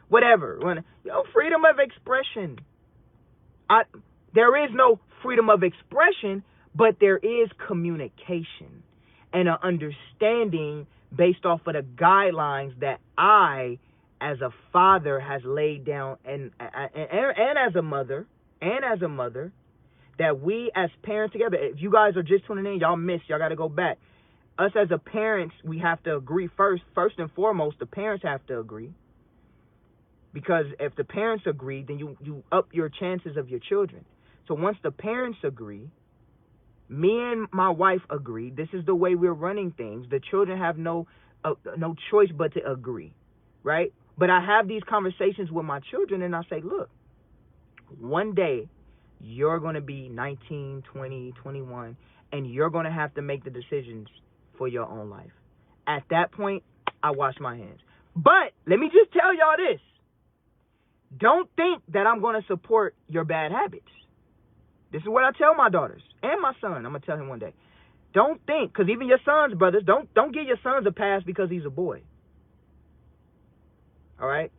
whatever. Freedom of expression. There is no freedom of expression, but there is communication and an understanding based off of the guidelines that I, as a father, has laid down, and as a mother, that we as parents together. If you guys are just tuning in, y'all missed. Y'all got to go back. Us as a parents, we have to agree first. First and foremost, the parents have to agree. Because if the parents agree, then you up your chances of your children. So once the parents agree, me and my wife agree, this is the way we're running things. The children have no choice but to agree, right? But I have these conversations with my children, and I say, look, one day you're going to be 19, 20, 21, and you're going to have to make the decisions for your own life. At that point, I wash my hands. But let me just tell y'all this. Don't think that I'm going to support your bad habits. This is what I tell my daughters and my son. I'm going to tell him one day. Don't think, because even your sons, brothers, don't give your sons a pass because he's a boy. All right?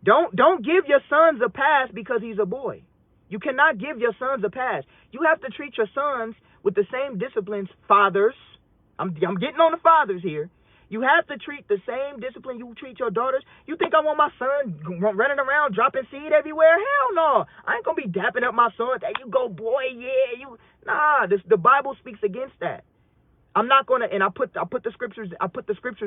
Don't give your sons a pass because he's a boy. You cannot give your sons a pass. You have to treat your sons with the same disciplines, fathers. I'm getting on the fathers here. You have to treat the same discipline you treat your daughters. You think I want my son running around dropping seed everywhere? Hell no. I ain't going to be dapping up my son. There you go, boy. Yeah, you. Nah, the Bible speaks against that. I'm not going to, and I put the scriptures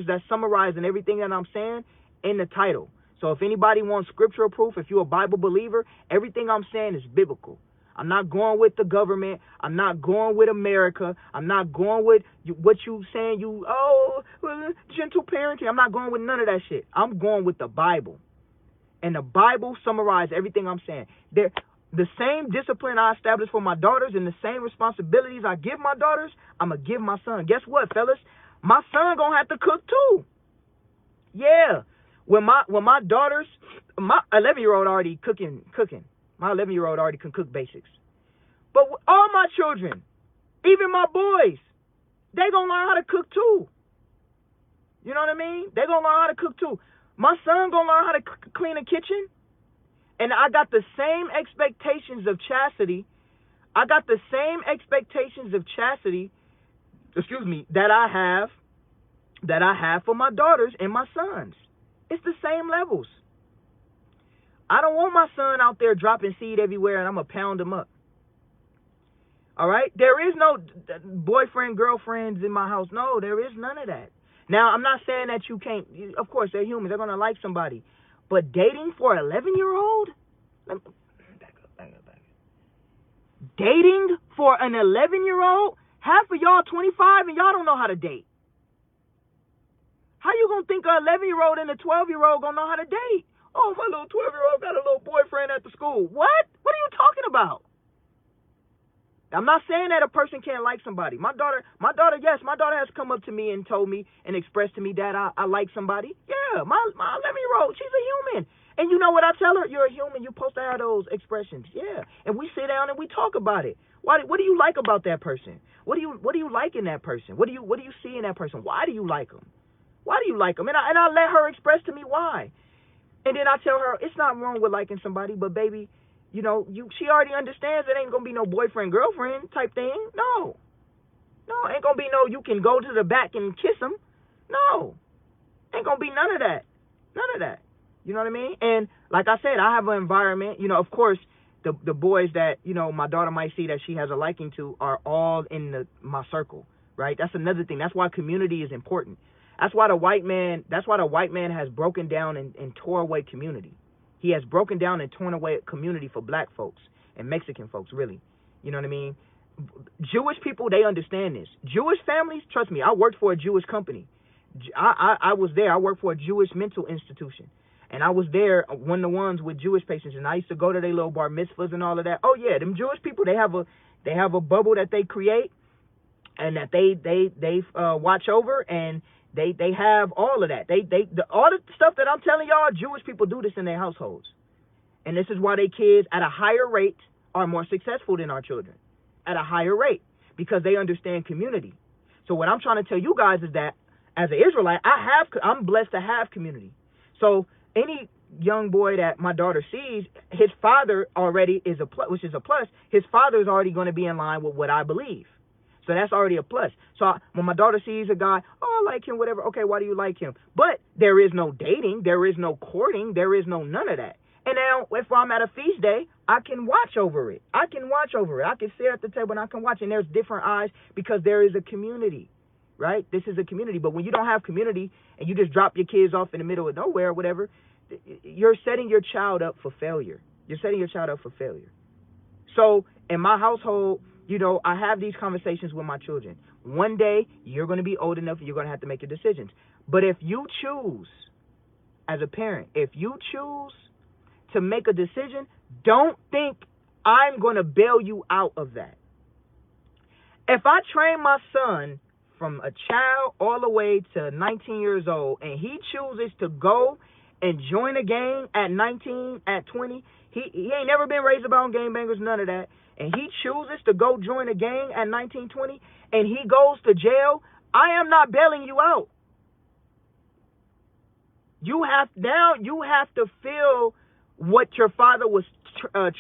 that summarize and everything that I'm saying in the title. So if anybody wants scriptural proof, if you're a Bible believer, everything I'm saying is biblical. I'm not going with the government. I'm not going with America. I'm not going with what you saying, gentle parenting. I'm not going with none of that shit. I'm going with the Bible. And the Bible summarizes everything I'm saying. The same discipline I established for my daughters and the same responsibilities I give my daughters, I'm going to give my son. Guess what, fellas? My son going to have to cook too. Yeah. When my daughters, my 11-year-old already cooking. My 11-year-old already can cook basics. But all my children, even my boys, they going to learn how to cook too. You know what I mean? They going to learn how to cook too. My son going to learn how to clean a kitchen. And I got the same expectations of chastity. That I have for my daughters and my sons. It's the same levels. I don't want my son out there dropping seed everywhere and I'm going to pound him up. All right? There is no boyfriend, girlfriends in my house. No, there is none of that. Now, I'm not saying that you can't. Of course, they're humans. They're going to like somebody. But dating for an 11-year-old? Back up. Dating for an 11-year-old? Half of y'all 25 and y'all don't know how to date. How you going to think an 11-year-old and a 12-year-old going to know how to date? Oh, my little 12-year-old got a little boyfriend at the school. What? What are you talking about? I'm not saying that a person can't like somebody. My daughter, yes, my daughter has come up to me and told me and expressed to me that I like somebody. Yeah, my 11-year-old, she's a human. And you know what I tell her? You're a human. You're supposed to have those expressions. Yeah. And we sit down and we talk about it. What do you like about that person? What do you like in that person? What do you see in that person? Why do you like them? Why do you like them? And I let her express to me why. And then I tell her, it's not wrong with liking somebody, but baby, she already understands it ain't going to be no boyfriend, girlfriend type thing. No, ain't going to be no, you can go to the back and kiss him. No, ain't going to be none of that. None of that. You know what I mean? And like I said, I have an environment, of course, the boys that, my daughter might see that she has a liking to are all in my circle, right? That's another thing. That's why community is important. That's why the white man has broken down and tore away community. He has broken down and torn away community for black folks and Mexican folks, really. You know what I mean? Jewish people, they understand this. Jewish families, trust me, I worked for a Jewish company. I was there. I worked for a Jewish mental institution. And I was there one-to-ones with Jewish patients, and I used to go to their little bar mitzvahs and all of that. Oh yeah, them Jewish people, they have a bubble that they create and that they watch over, and they have all of that. All the stuff that I'm telling y'all, Jewish people do this in their households. And this is why their kids at a higher rate are more successful than our children. At a higher rate, because they understand community. So what I'm trying to tell you guys is that as an Israelite, I'm blessed to have community. So any young boy that my daughter sees, his father already is a plus, which is a plus. His father is already going to be in line with what I believe. So that's already a plus. So when my daughter sees a guy, I like him, whatever. Okay, why do you like him? But there is no dating. There is no courting. There is no none of that. And now if I'm at a feast day, I can watch over it. I can sit at the table and I can watch. And there's different eyes because there is a community, right? This is a community. But when you don't have community and you just drop your kids off in the middle of nowhere or whatever, you're setting your child up for failure. So in my household, I have these conversations with my children. One day, you're going to be old enough and you're going to have to make your decisions. But if you choose, as a parent, to make a decision, don't think I'm going to bail you out of that. If I train my son from a child all the way to 19 years old and he chooses to go and join a gang at 19, at 20, he ain't never been raised about gangbangers, none of that, and he chooses to go join a gang at 19, 20, and he goes to jail, I am not bailing you out. You have to feel what your father was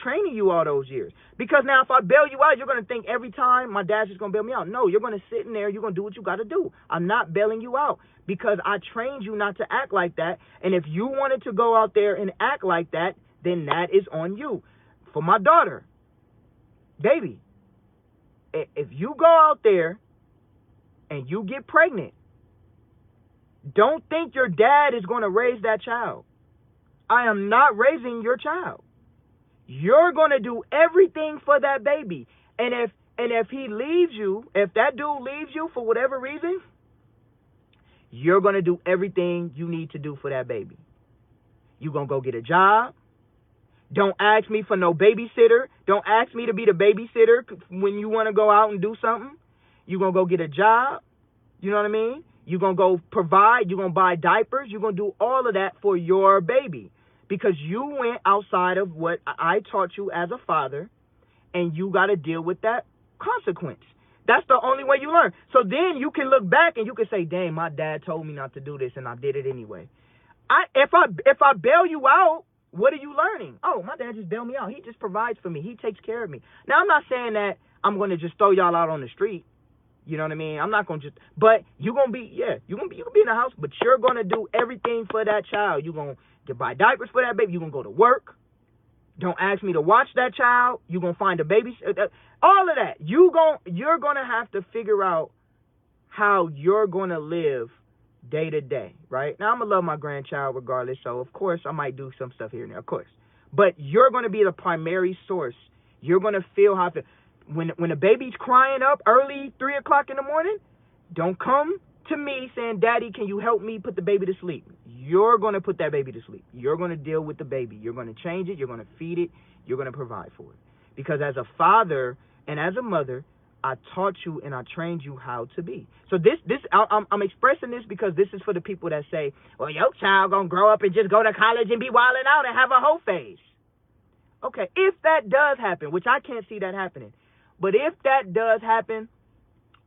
training you all those years. Because now if I bail you out, you're going to think every time my dad's just going to bail me out. No, you're going to sit in there. You're going to do what you got to do. I'm not bailing you out because I trained you not to act like that. And if you wanted to go out there and act like that, then that is on you. For my daughter, baby, if you go out there and you get pregnant, don't think your dad is going to raise that child. I am not raising your child. You're going to do everything for that baby. And if he leaves you, if that dude leaves you for whatever reason, you're going to do everything you need to do for that baby. You're going to go get a job. Don't ask me for no babysitter. Don't ask me to be the babysitter when you want to go out and do something. You're going to go get a job. You know what I mean? You're going to go provide. You're going to buy diapers. You're going to do all of that for your baby. Because you went outside of what I taught you as a father, and you got to deal with that consequence. That's the only way you learn. So then you can look back and you can say, dang, my dad told me not to do this, and I did it anyway. If I bail you out, what are you learning? Oh, my dad just bailed me out. He just provides for me. He takes care of me. Now, I'm not saying that I'm going to just throw y'all out on the street. You know what I mean? I'm not going to just, but you're going to be, you can be in the house, but you're going to do everything for that child. You're going to buy diapers for that baby. You're going to go to work. Don't ask me to watch that child. You're going to find a baby. All of that. You're going to have to figure out how you're going to live day to day, right? Now, I'm going to love my grandchild regardless, so of course I might do some stuff here and there, of course. But you're going to be the primary source. You're going to feel how to, when a baby's crying up early, 3 o'clock in the morning, don't come to me saying, Daddy, can you help me put the baby to sleep? You're going to put that baby to sleep. You're going to deal with the baby. You're going to change it. You're going to feed it. You're going to provide for it. Because as a father and as a mother, I taught you and I trained you how to be. So I'm expressing this because this is for the people that say, well, your child going to grow up and just go to college and be wilding out and have a whole phase. Okay, if that does happen, which I can't see that happening, But if that does happen,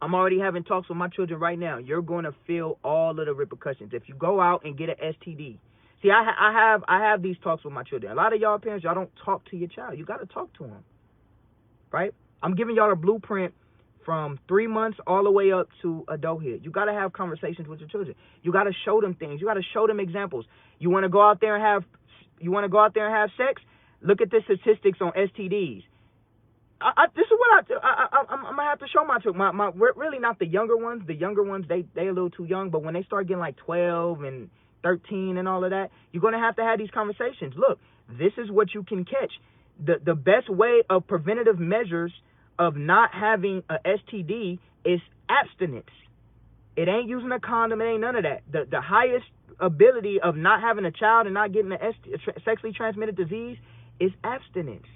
I'm already having talks with my children right now. You're going to feel all of the repercussions. If you go out and get an STD. See, I have these talks with my children. A lot of y'all parents, y'all don't talk to your child. You got to talk to them, right? I'm giving y'all a blueprint from 3 months all the way up to adulthood. You got to have conversations with your children. You got to show them things. You got to show them examples. You want to go out there and have sex? Look at the statistics on STDs. This is what I'm gonna have to show my children. Really not the younger ones. The younger ones, they a little too young. But when they start getting like 12 and 13 and all of that, you're gonna have these conversations. Look, this is what you can catch. The best way of preventative measures of not having a STD is abstinence. It ain't using a condom. It ain't none of that. The highest ability of not having a child and not getting a sexually transmitted disease is abstinence.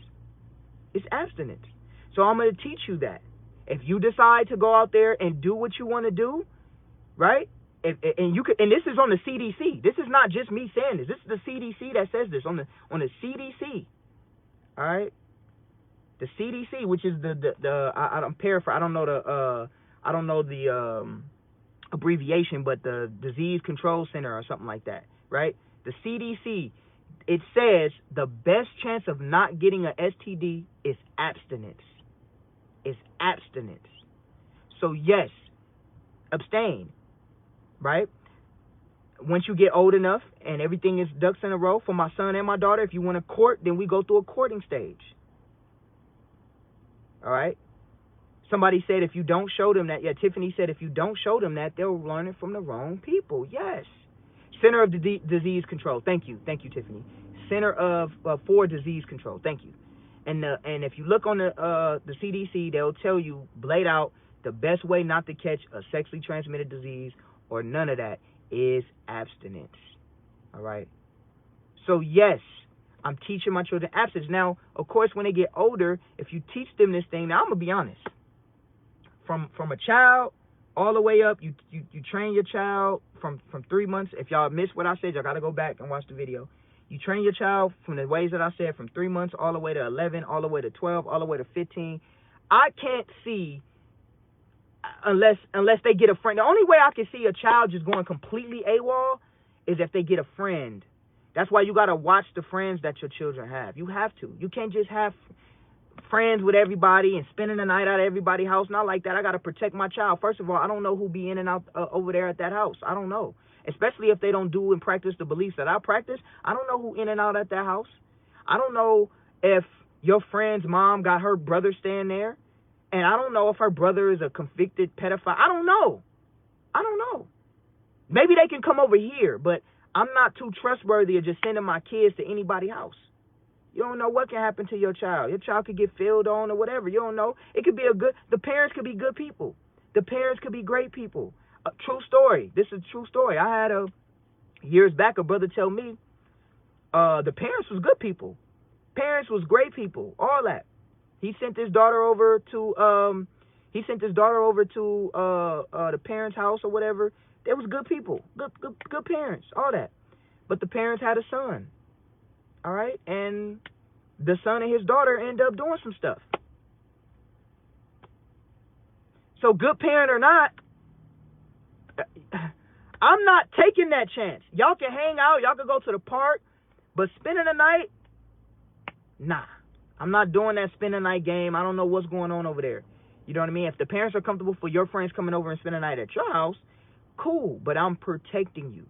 It's abstinence. So I'm going to teach you that. If you decide to go out there and do what you want to do, right? And this is on the CDC. This is not just me saying this. This is the CDC that says this on the CDC. All right? The CDC, which is I'm paraphrasing. I don't know the abbreviation, but the Disease Control Center or something like that, right? The CDC, it says the best chance of not getting an STD is abstinence. It's abstinence. So yes, abstain, right? Once you get old enough and everything is ducks in a row for my son and my daughter, if you want to court, then we go through a courting stage. All right? Somebody said if you don't show them that, Tiffany said if you don't show them that, they'll learn it from the wrong people. Yes. Center of Disease Control. Thank you, Tiffany. Center for Disease Control. Thank you. And if you look on the CDC, they'll tell you blade out the best way not to catch a sexually transmitted disease or none of that is abstinence. All right. So yes, I'm teaching my children abstinence. Now, of course, when they get older, if you teach them this thing, now I'm gonna be honest. From a child all the way up, you train your child from 3 months. If y'all missed what I said, y'all got to go back and watch the video. You train your child from the ways that I said, from 3 months all the way to 11, all the way to 12, all the way to 15. I can't see, unless they get a friend. The only way I can see a child just going completely AWOL is if they get a friend. That's why you got to watch the friends that your children have. You have to. You can't just have friends with everybody and spending the night at everybody's house. Not like that. I got to protect my child. First of all, I don't know who be in and out over there at that house. I don't know. Especially if they don't do and practice the beliefs that I practice. I don't know who in and out at that house. I don't know if your friend's mom got her brother staying there. And I don't know if her brother is a convicted pedophile. I don't know. Maybe they can come over here, but I'm not too trustworthy of just sending my kids to anybody's house. You don't know what can happen to your child. Your child could get filled on or whatever. You don't know. It could be the parents could be good people. The parents could be great people. A true story. This is a true story. I had years back, a brother tell me the parents was good people. Parents was great people. All that. He sent his daughter over to the parents' house or whatever. They was good people. Good parents. All that. But the parents had a son. All right? And the son and his daughter end up doing some stuff. So good parent or not, I'm not taking that chance. Y'all can hang out. Y'all can go to the park. But spending the night, nah. I'm not doing that spend the night game. I don't know what's going on over there. You know what I mean? If the parents are comfortable for your friends coming over and spending the night at your house, cool. But I'm protecting you.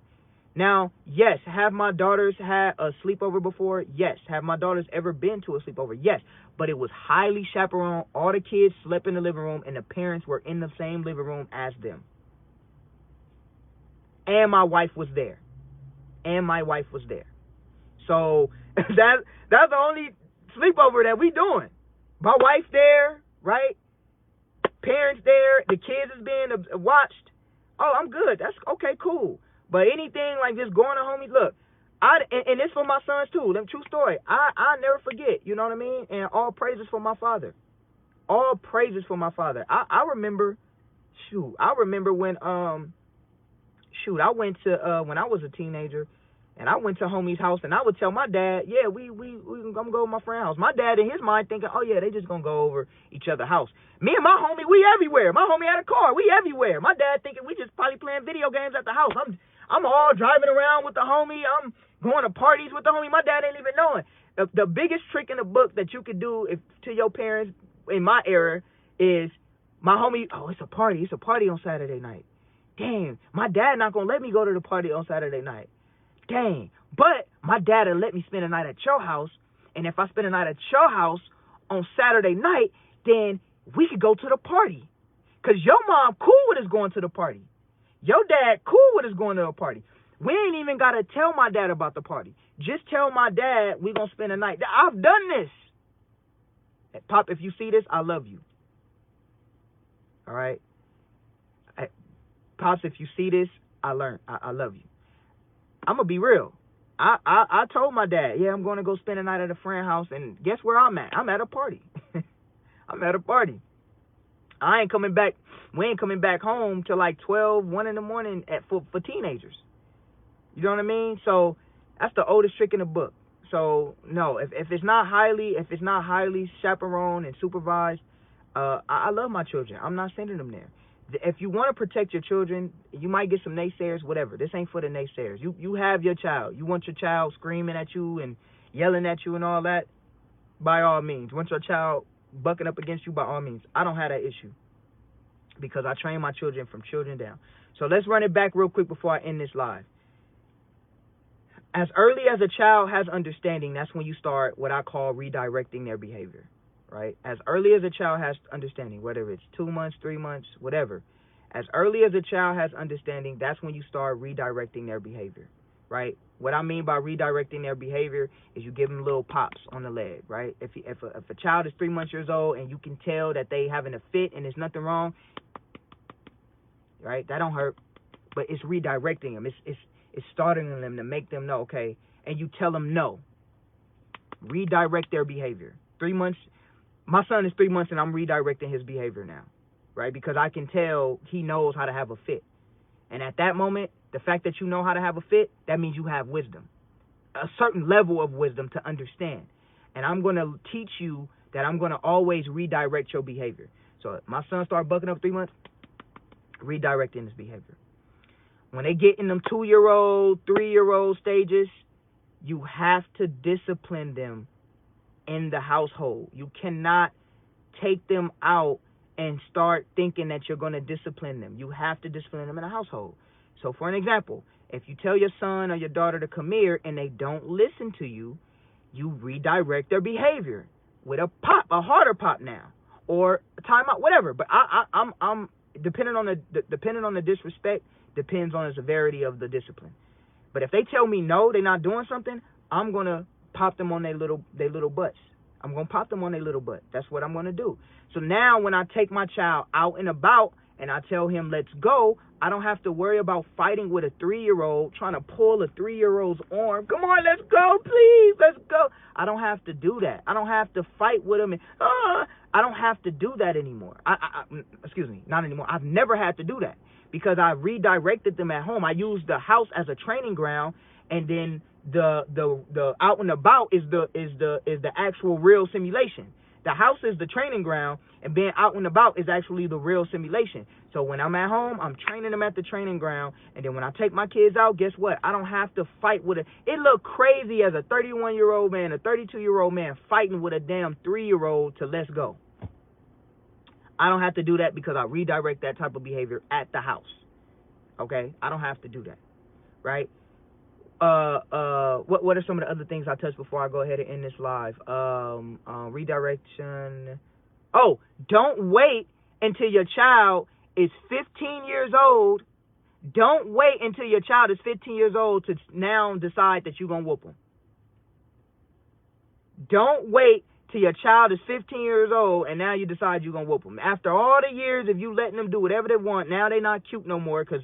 Now, yes, have my daughters had a sleepover before? Yes. Have my daughters ever been to a sleepover? Yes. But it was highly chaperoned. All the kids slept in the living room, and the parents were in the same living room as them. And my wife was there. So that's the only sleepover that we doing. My wife there, right? Parents there. The kids is being watched. Oh, I'm good. That's okay, cool. But anything like just going to homies, look, and it's for my sons too. True story. I never forget, you know what I mean? And all praises for my father. All praises for my father. I remember when I went to when I was a teenager, And I went to homie's house, and I would tell my dad, yeah, we I'm gonna go to my friend's house. My dad in his mind thinking, oh yeah, they just gonna go over each other's house. Me and my homie, we everywhere. My homie had a car, we everywhere. My dad thinking we just probably playing video games at the house. I'm all driving around with the homie. I'm going to parties with the homie. My dad ain't even knowing. The biggest trick in the book that you could do to your parents in my era is my homie, oh, it's a party on Saturday night. Dang, my dad not gonna let me go to the party on Saturday night. Dang, but my dad will let me spend a night at your house, and if I spend a night at your house on Saturday night, then we could go to the party. Because your mom cool with us going to the party. Your dad cool with us going to a party. We ain't even got to tell my dad about the party. Just tell my dad we going to spend a night. I've done this. Pop, if you see this, I love you. All right? Pops, if you see this, I love you. I'm going to be real. I told my dad, yeah, I'm going to go spend a night at a friend's house, and guess where I'm at? I'm at a party. I'm at a party. I ain't coming back. We ain't coming back home till like 12, 1 in the morning for teenagers. You know what I mean? So that's the oldest trick in the book. So no, if it's not highly chaperoned and supervised, I love my children. I'm not sending them there. If you want to protect your children, you might get some naysayers, whatever. This ain't for the naysayers. You have your child. You want your child screaming at you and yelling at you and all that, by all means. Want your child bucking up against you, by all means. I don't have that issue because I train my children from children down. So let's run it back real quick before I end this live. As early as a child has understanding, that's when you start what I call redirecting their behavior. Right? As early as a child has understanding, whether it's 2 months, 3 months, whatever. As early as a child has understanding, that's when you start redirecting their behavior, right? What I mean by redirecting their behavior is you give them little pops on the leg, right? If a child is 3 months old and you can tell that they having a fit and there's nothing wrong, right? That don't hurt, but it's redirecting them. It's starting them to make them know, okay, and you tell them no. Redirect their behavior. 3 months. My son is 3 months and I'm redirecting his behavior now, right? Because I can tell he knows how to have a fit. And at that moment, the fact that you know how to have a fit, that means you have wisdom, a certain level of wisdom to understand. And I'm going to teach you that I'm going to always redirect your behavior. So my son started bucking up 3 months, redirecting his behavior. When they get in them 2-year-old, 3-year-old stages, you have to discipline them in the household. You cannot take them out and start thinking that you're going to discipline them. You have to discipline them in the household. So for an example, if you tell your son or your daughter to come here and they don't listen to you, you redirect their behavior with a pop, a harder pop now, or a timeout, whatever. But I'm depending on the disrespect, depends on the severity of the discipline. But if they tell me no, they're not doing something, I'm gonna pop them on their little butts. I'm going to pop them on their little butt. That's what I'm going to do. So now when I take my child out and about and I tell him, let's go, I don't have to worry about fighting with a 3-year-old, trying to pull a 3-year-old's arm. Come on, let's go, please, let's go. I don't have to do that. I don't have to fight with him. I don't have to do that anymore. Excuse me, not anymore. I've never had to do that because I redirected them at home. I used the house as a training ground, and then the out and about is the actual real simulation. The house is the training ground, and being out and about is actually the real simulation. So when I'm at home, I'm training them at the training ground, and then when I take my kids out, guess what? I don't have to fight with it. It look crazy as a 31-year-old man, a 32-year-old man fighting with a damn 3-year-old to let's go. I don't have to do that because I redirect that type of behavior at the house. Okay? I don't have to do that. Right? What are some of the other things I touched before I go ahead and end this live? Redirection. Oh, don't wait until your child is 15 years old. Don't wait until your child is 15 years old to now decide that you're going to whoop them. Don't wait till your child is 15 years old and now you decide you're going to whoop them. After all the years of you letting them do whatever they want, now they're not cute no more because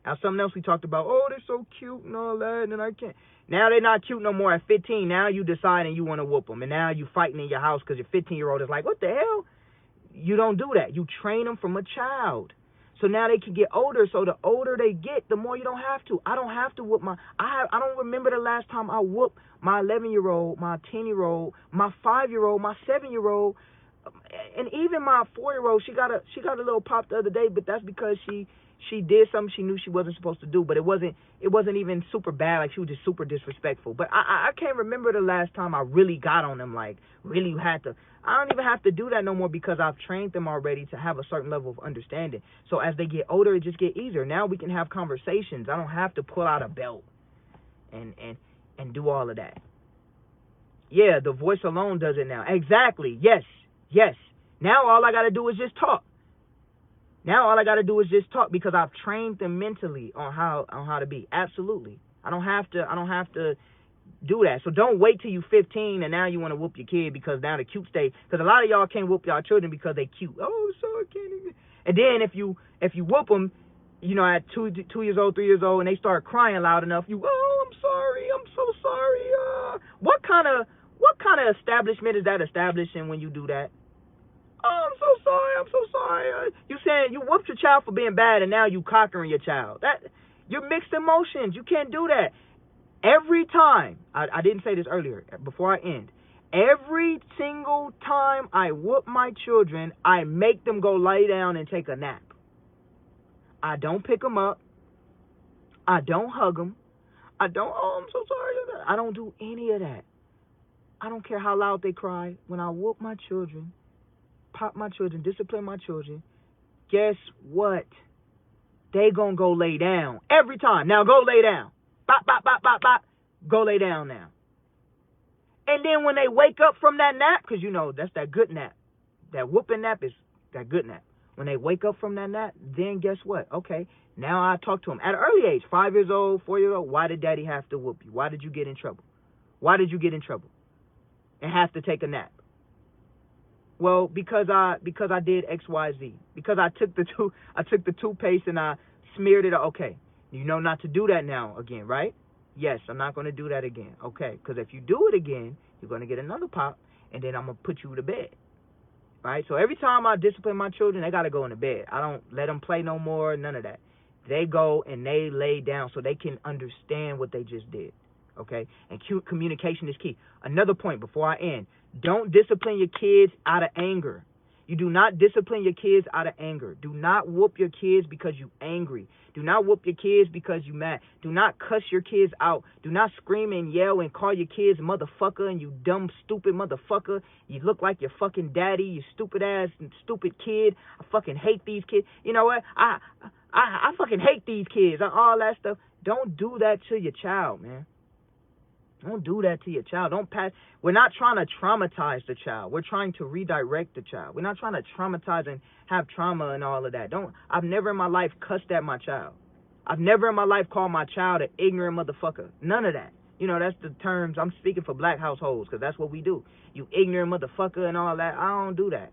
now something else we talked about, oh, they're so cute and all that, and then I can't. Now they're not cute no more at 15. Now you deciding you want to whoop them, and now you fighting in your house because your 15-year-old is like, what the hell? You don't do that. You train them from a child. So So now they can get older. So the older they get, the more you don't have to. I don't have to whoop I don't remember the last time I whooped my 11-year-old, my 10-year-old, my 5-year-old, my 7-year-old, and even my 4-year-old. She got a little pop the other day, but that's because she did something she knew she wasn't supposed to do. But it wasn't even super bad. Like, she was just super disrespectful. But I can't remember the last time I really got on them. Like, really had to. I don't even have to do that no more because I've trained them already to have a certain level of understanding. So as they get older, it just get easier. Now we can have conversations. I don't have to pull out a belt and do all of that. Yeah, the voice alone does it now. Exactly. Yes. Now all I got to do is just talk. Because I've trained them mentally on how to be. Absolutely. I don't have to do that. So don't wait till you 15 and now you want to whoop your kid because now the cute stage. Because a lot of y'all can't whoop y'all children because they cute. Oh, so I can't even. And then if you whoop them, at 2 years old, 3 years old, and they start crying loud enough, I'm sorry, I'm so sorry. What kind of establishment is that establishing when you do that? Oh, I'm so sorry. You saying you whooped your child for being bad, and now you cockering your child. You're mixed emotions. You can't do that. Every time, I didn't say this earlier, before I end, every single time I whoop my children, I make them go lay down and take a nap. I don't pick them up. I don't hug them. I'm so sorry. I don't do any of that. I don't care how loud they cry. When I whoop my children, pop my children, discipline my children, guess what? They gonna go lay down. Every time. Now go lay down. Bop, bop, bop, bop, bop. Go lay down now. And then when they wake up from that nap, because that's that good nap. That whooping nap is that good nap. When they wake up from that nap, then guess what? Okay, now I talk to them at an early age, 5 years old, 4 years old. Why did daddy have to whoop you? Why did you get in trouble? And have to take a nap? Well, because I did X, Y, Z. Because I took the toothpaste and I smeared it. Okay, you know not to do that now again, right? Yes, I'm not going to do that again. Okay, because if you do it again, you're going to get another pop, and then I'm going to put you to bed. Right? So every time I discipline my children, they got to go into bed. I don't let them play no more, none of that. They go and they lay down so they can understand what they just did. Okay? And communication is key. Another point before I end. Don't discipline your kids out of anger. You do not discipline your kids out of anger. Do not whoop your kids because you angry. Do not whoop your kids because you mad. Do not cuss your kids out. Do not scream and yell and call your kids motherfucker and you dumb, stupid motherfucker. You look like your fucking daddy, you stupid ass and stupid kid. I fucking hate these kids. You know what? I fucking hate these kids. All that stuff. Don't do that to your child, man. Don't do that to your child. We're not trying to traumatize the child. We're trying to redirect the child. We're not trying to traumatize and have trauma and all of that. I've never in my life cussed at my child. I've never in my life called my child an ignorant motherfucker. None of that. That's the terms. I'm speaking for black households because that's what we do. You ignorant motherfucker and all that. I don't do that.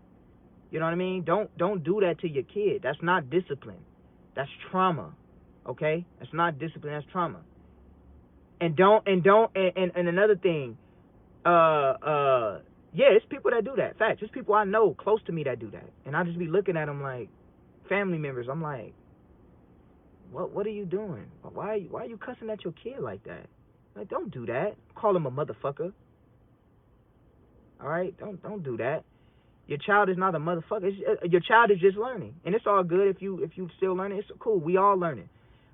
You know what I mean? Don't do that to your kid. That's not discipline. That's trauma. Okay? That's not discipline. That's trauma. And another thing, it's people that do that. Facts. It's people I know close to me that do that. And I just be looking at them like family members. I'm like, what are you doing? Why are you cussing at your kid like that? Like, don't do that. Call him a motherfucker. All right? Don't do that. Your child is not a motherfucker. Your child is just learning. And it's all good if you still learning. It's cool. We all learning.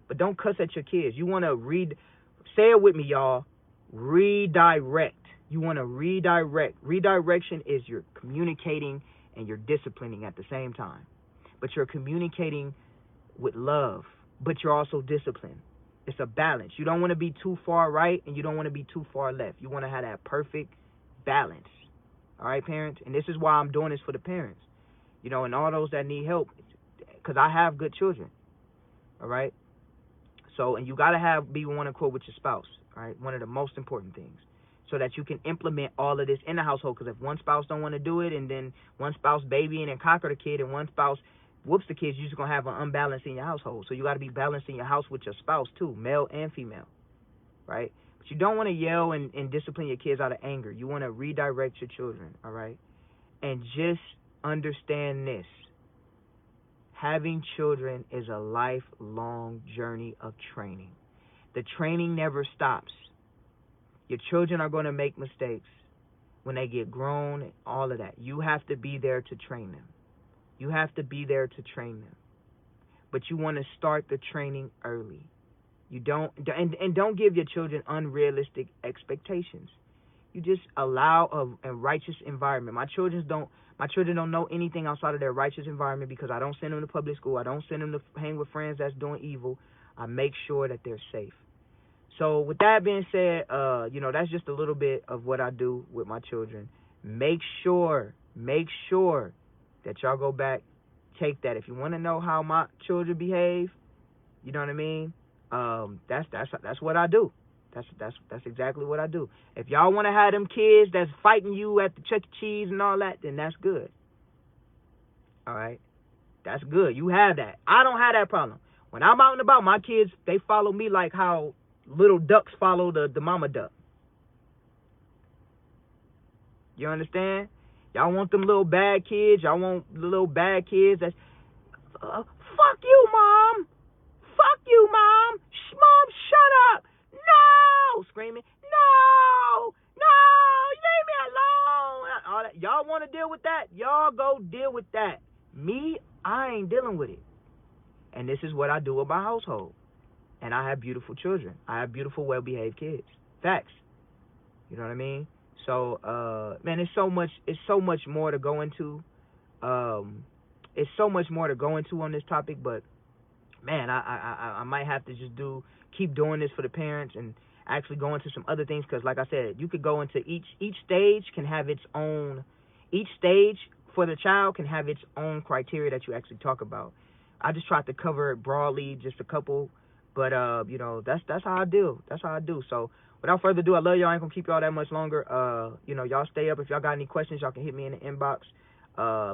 But don't cuss at your kids. You want to say it with me, y'all. Redirect. You want to redirect. Redirection is you're communicating and you're disciplining at the same time. But you're communicating with love, but you're also disciplined. It's a balance. You don't want to be too far right and you don't want to be too far left. You want to have that perfect balance. All right, parents? And this is why I'm doing this for the parents. And all those that need help, because I have good children. All right? So, and you got to be one accord with your spouse, all right? One of the most important things, so that you can implement all of this in the household. Because if one spouse don't want to do it, and then one spouse babying and cocker the kid, and one spouse whoops the kids, you're just going to have an unbalance in your household. So you got to be balanced in your house with your spouse too, male and female, right? But you don't want to yell and discipline your kids out of anger. You want to redirect your children, all right? And just understand this. having children is a lifelong journey of training. The training never stops. Your children are going to make mistakes when they get grown, all of that. You have to be there to train them. You have to be there to train them. But you want to start the training early. You don't don't give your children unrealistic expectations. You just allow a righteous environment. My children don't know anything outside of their righteous environment because I don't send them to public school. I don't send them to hang with friends that's doing evil. I make sure that they're safe. So with that being said, that's just a little bit of what I do with my children. Make sure that y'all go back, take that. If you want to know how my children behave, you know what I mean? That's what I do. That's exactly what I do. If y'all want to have them kids that's fighting you at the Chuck E. Cheese and all that, then that's good. All right? That's good. You have that. I don't have that problem. When I'm out and about, my kids, they follow me like how little ducks follow the mama duck. You understand? Y'all want them little bad kids. Y'all want little bad kids that's, fuck you, Mom. Fuck you, Mom. Mom, shut up. No. Screaming, no, leave me alone. All that. Y'all want to deal with that? Y'all go deal with that. Me, I ain't dealing with it. And this is what I do with my household. And I have beautiful children. I have beautiful, well-behaved kids. Facts. You know what I mean? So, man, it's so much more to go into. It's so much more to go into on this topic, but man, I might have to just keep doing this for the parents and actually go into some other things, because like I said, you could go into each stage can have its own, each stage for the child can have its own criteria that you actually talk about. I just tried to cover it broadly, just a couple, but that's how I do. That's how I do. So without further ado, I love y'all. I ain't gonna keep y'all that much longer. Y'all stay up. If y'all got any questions, y'all can hit me in the inbox.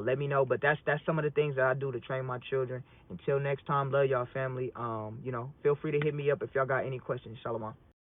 Let me know. But that's some of the things that I do to train my children. Until next time, love y'all, family. Feel free to hit me up if y'all got any questions. Shalom.